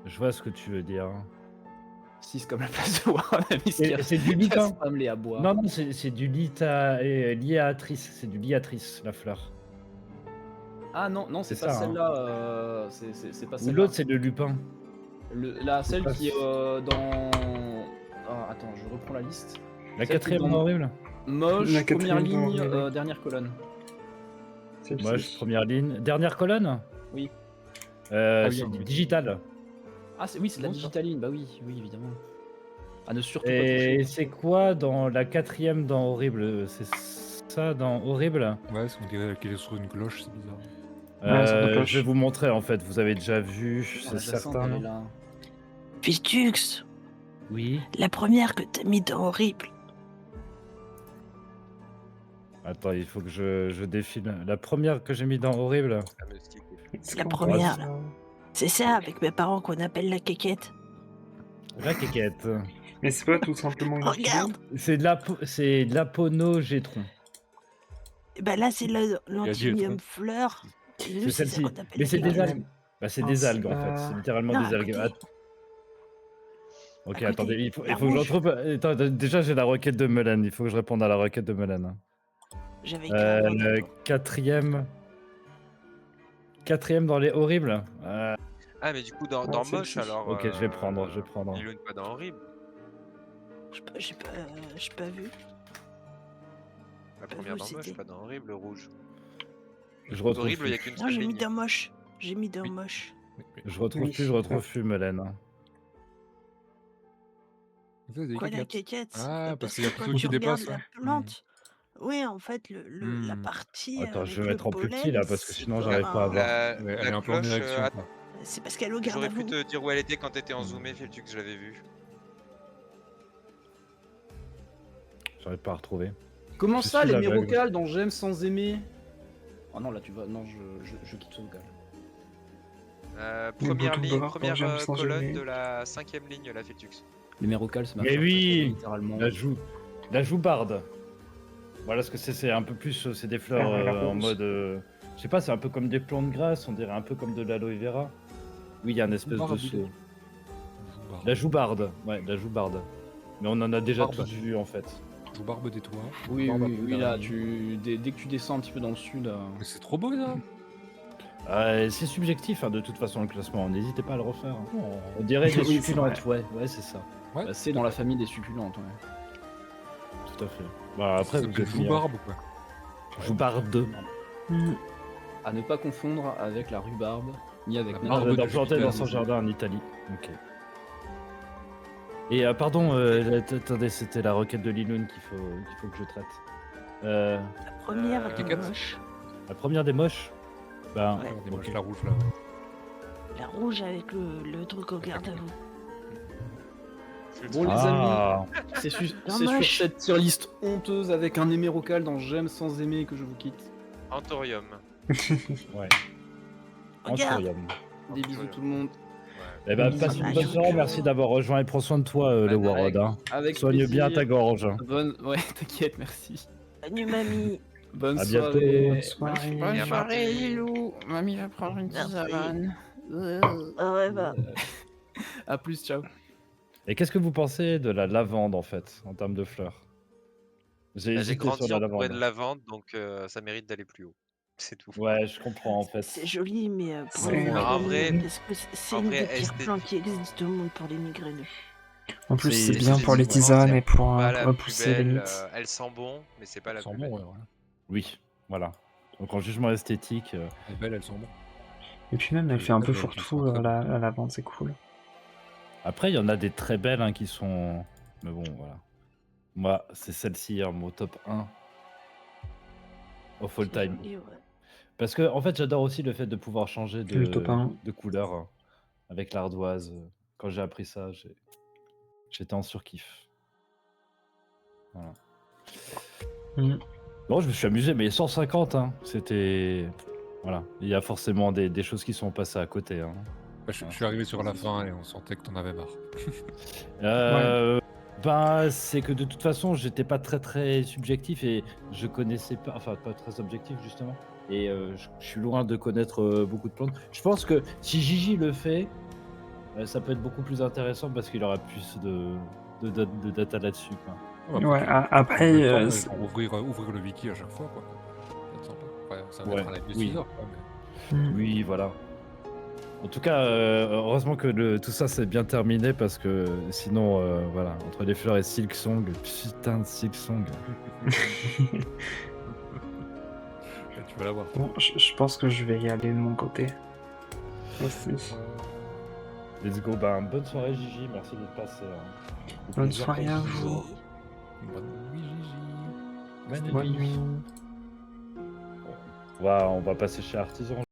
Je vois ce que tu veux dire. 6 comme la place de Warren Amiskir. C'est du litin. Amené à boire. Non, non, c'est du liatrice. C'est du liatrice, la fleur. Ah non, c'est C'est pas ça, hein. celle-là. C'est pas Ou celle-là. l'autre, c'est le lupin. Celle pas qui est dans. Ah, attends, je reprends la liste. La Celle quatrième qui est dans- horrible. Moche, La première quatrième ligne, dans Horrible. dernière colonne. Celle-ci. Moche, première ligne. Dernière colonne? Oui. C'est oui, du oui. digital. Ah, oui, c'est de la Bon, ça. digitaline. Bah oui, évidemment. À ne surtout pas toucher. Et c'est quoi dans la quatrième dans Horrible? C'est ça dans Horrible? Ouais, on dirait qu'elle est sur une cloche, c'est bizarre. Ouais, sur une cloche. Je vais vous montrer en fait, vous avez déjà vu, Oh, c'est la jacinthe, certain. elle est là. Fictux, Oui. la première que t'as mis dans Horrible. Attends, il faut que je défile. La première que j'ai mis dans Horrible. Fameux stick. Est-ce La qu'on première, passe, là. C'est ça, avec mes parents, qu'on appelle la quéquette. La quéquette. Mais c'est pas tout simplement une Regarde. C'est de l'aponogétron. Et ben là, c'est dit le l'antinium tronc. fleur. Et nous, C'est c'est ça celle-ci. qu'on appelle Mais la c'est des quéquette. algues. Bah, c'est Ah, des c'est algues en pas- fait. C'est littéralement Non, des à algues. côté. Ok, À côté, attendez, il faut la que je rouge. retrouve. Attends, déjà, j'ai la requête de Melan. Il faut que je réponde à la requête de Melan. J'avais carrément Le d'accord. quatrième. Quatrième dans les horribles. Ah, mais du coup, dans Ah, Moche, celle-ci. alors. Ok, je vais prendre. Il est pas dans Horrible. J'ai pas vu. La Pas première vu, dans moche, c'était. pas dans horrible, rouge. Je retrouve Horrible, il y a plus. qu'une Non, seule j'ai mis ligne. dans moche. J'ai mis dans moche. Je retrouve Oui. plus, je retrouve plus, Mélène. Ça, c'est des Quoi, la caquettes. quéquette? Ah, parce Parce qu'il y a que que quand ceux tu qui regardes dépassent, la ouais. plante, oui, en fait, la Hmm. partie Attends, je avec vais le mettre en plus petit pollen, là, parce que c'est sinon pas j'arrive pas à voir. Ouais, elle est La un peu en cloche, érection, attends, quoi. c'est parce qu'elle le garde à j'aurais pu vous. te dire où elle était quand t'étais en zoomé, Feltux, je l'avais vue. J'arrive pas à retrouver. Comment Je ça, suis les aveugle. mérocales dans J'aime sans aimer? Oh non, là tu vas. Non, je quitte sauvegarde. Première bouton ligne, bord, première j'aime sans colonne aimer. de la 5ème ligne, la Feltux. Les mérocales, c'est ma Mais fleur oui, préférée, littéralement. La joubarde. Voilà ce que c'est un peu plus, c'est des fleurs Ah, la en rose. mode, je sais pas, c'est un peu comme des plantes grasses, on dirait un peu comme de l'aloe vera. Oui, il y a une espèce de Joubarde. saut. La joubarde, ouais, la joubarde. Mais on en a déjà Barbe. tous vu en fait. Joue barbe des toits. Oui, barbe à oui, peau oui, là, d'araignée. dès que tu descends un petit peu dans le sud. Mais c'est trop beau, ça. C'est subjectif hein, de toute façon le classement, n'hésitez pas à le refaire. Oh. On dirait des Oui, c'est succulentes, ouais, c'est ça, Ouais. Bah, c'est dans la famille des succulentes, ouais. tout à fait. Bah après, vous êtes joue barbe, quoi. joubarde. À ne pas confondre avec la rhubarbe, ni avec La n'importe barbe On de l'a planté dans Jupiter, son c'est- jardin en Italie. Ok. Et pardon, attendez, c'était la requête de Liloun qu'il faut que je traite. La première Euh, de Kékette. moche. La première des moches. Ben, Ouais. Des moches, ok. la rouge, là. Ouais. La rouge avec le truc au garde à vous. Bon, les amis, Ah, c'est sur Dommage. cette tier list honteuse avec un hémérocal dans J'aime sans aimer que je vous quitte. Anthorium. ouais. Regarde. Anthurium. Des bisous tout le monde. Eh ben, Bisous. passe une Ah, bonne je- soirée, merci d'avoir rejoint et prends soin de toi, le Avec- Warod. Hein. Avec Soigne bien plaisir. ta gorge. Ouais, t'inquiète, merci. Salut mamie. Bonne À bientôt. soirée. Bonne soirée. Bonne Et à soirée, mardi. Lilou. Mamie va prendre une Merci. tisane. Ah ouais, bah. À plus, ciao. Et qu'est-ce que vous pensez de la lavande en fait, en termes de fleurs? J'ai J'ai hésité grandi sur la entouré de lavande. lavande, donc ça mérite d'aller plus haut. C'est tout. Ouais, je comprends en fait. C'est joli, mais pour C'est- les migraineux, En vrai- est-ce que c'est en une vrai, des pires esthétique. plantes qui existent au monde pour les migraineux? En plus, C'est- c'est bien pour les esthétiquement, tisanes c'est et pour Pas la plus repousser les belle, mythes. elle sent bon, mais c'est pas la Elle sent plus bon, belle. ouais, voilà. Oui, voilà. Donc en jugement esthétique, Elle est belle, elle sent bon. Et puis même, elle Les fait un peu belles, elles sont fourre-tout, très la lavande, c'est cool. après il y en a des très belles hein, qui sont... Mais bon, voilà. Moi, c'est celle-ci, hein, mon top 1 of all C'est time. joli, ouais. Parce que en fait, j'adore aussi le fait de pouvoir changer Le top 1. de couleur hein, avec l'ardoise. Quand j'ai appris ça, j'étais en surkiff. Voilà. Mm. Bon, je me suis amusé, mais 150, hein, c'était... Voilà, il y a forcément des choses qui sont passées à côté. Hein. Bah, je suis arrivé sur la fin et on sentait que t'en avais marre. Ben, c'est que de toute façon, j'étais pas très subjectif et je connaissais pas, enfin pas très objectif justement. Et je suis loin de connaître beaucoup de plantes. Je pense que si Gigi le fait, ça peut être beaucoup plus intéressant parce qu'il aura plus de data là-dessus. Quoi. Ouais, après, ouvrir le wiki à chaque fois, quoi. Ça va être sympa. Ouais, ça va Ouais, être un live de oui. 6 heures, quoi, mais... Oui, voilà. En tout cas, heureusement que tout ça s'est bien terminé parce que sinon, voilà, entre les fleurs et Silksong, putain de Silksong. Tu vas l'avoir. bon, je pense que je vais y aller de mon côté. Aussi. Let's go, ben, bonne soirée Gigi, merci d'être passé. Hein. Bonne soirée à vous. Bonne nuit, Gigi. Bonne Bonne nuit. nuit. On va passer chez Artisan.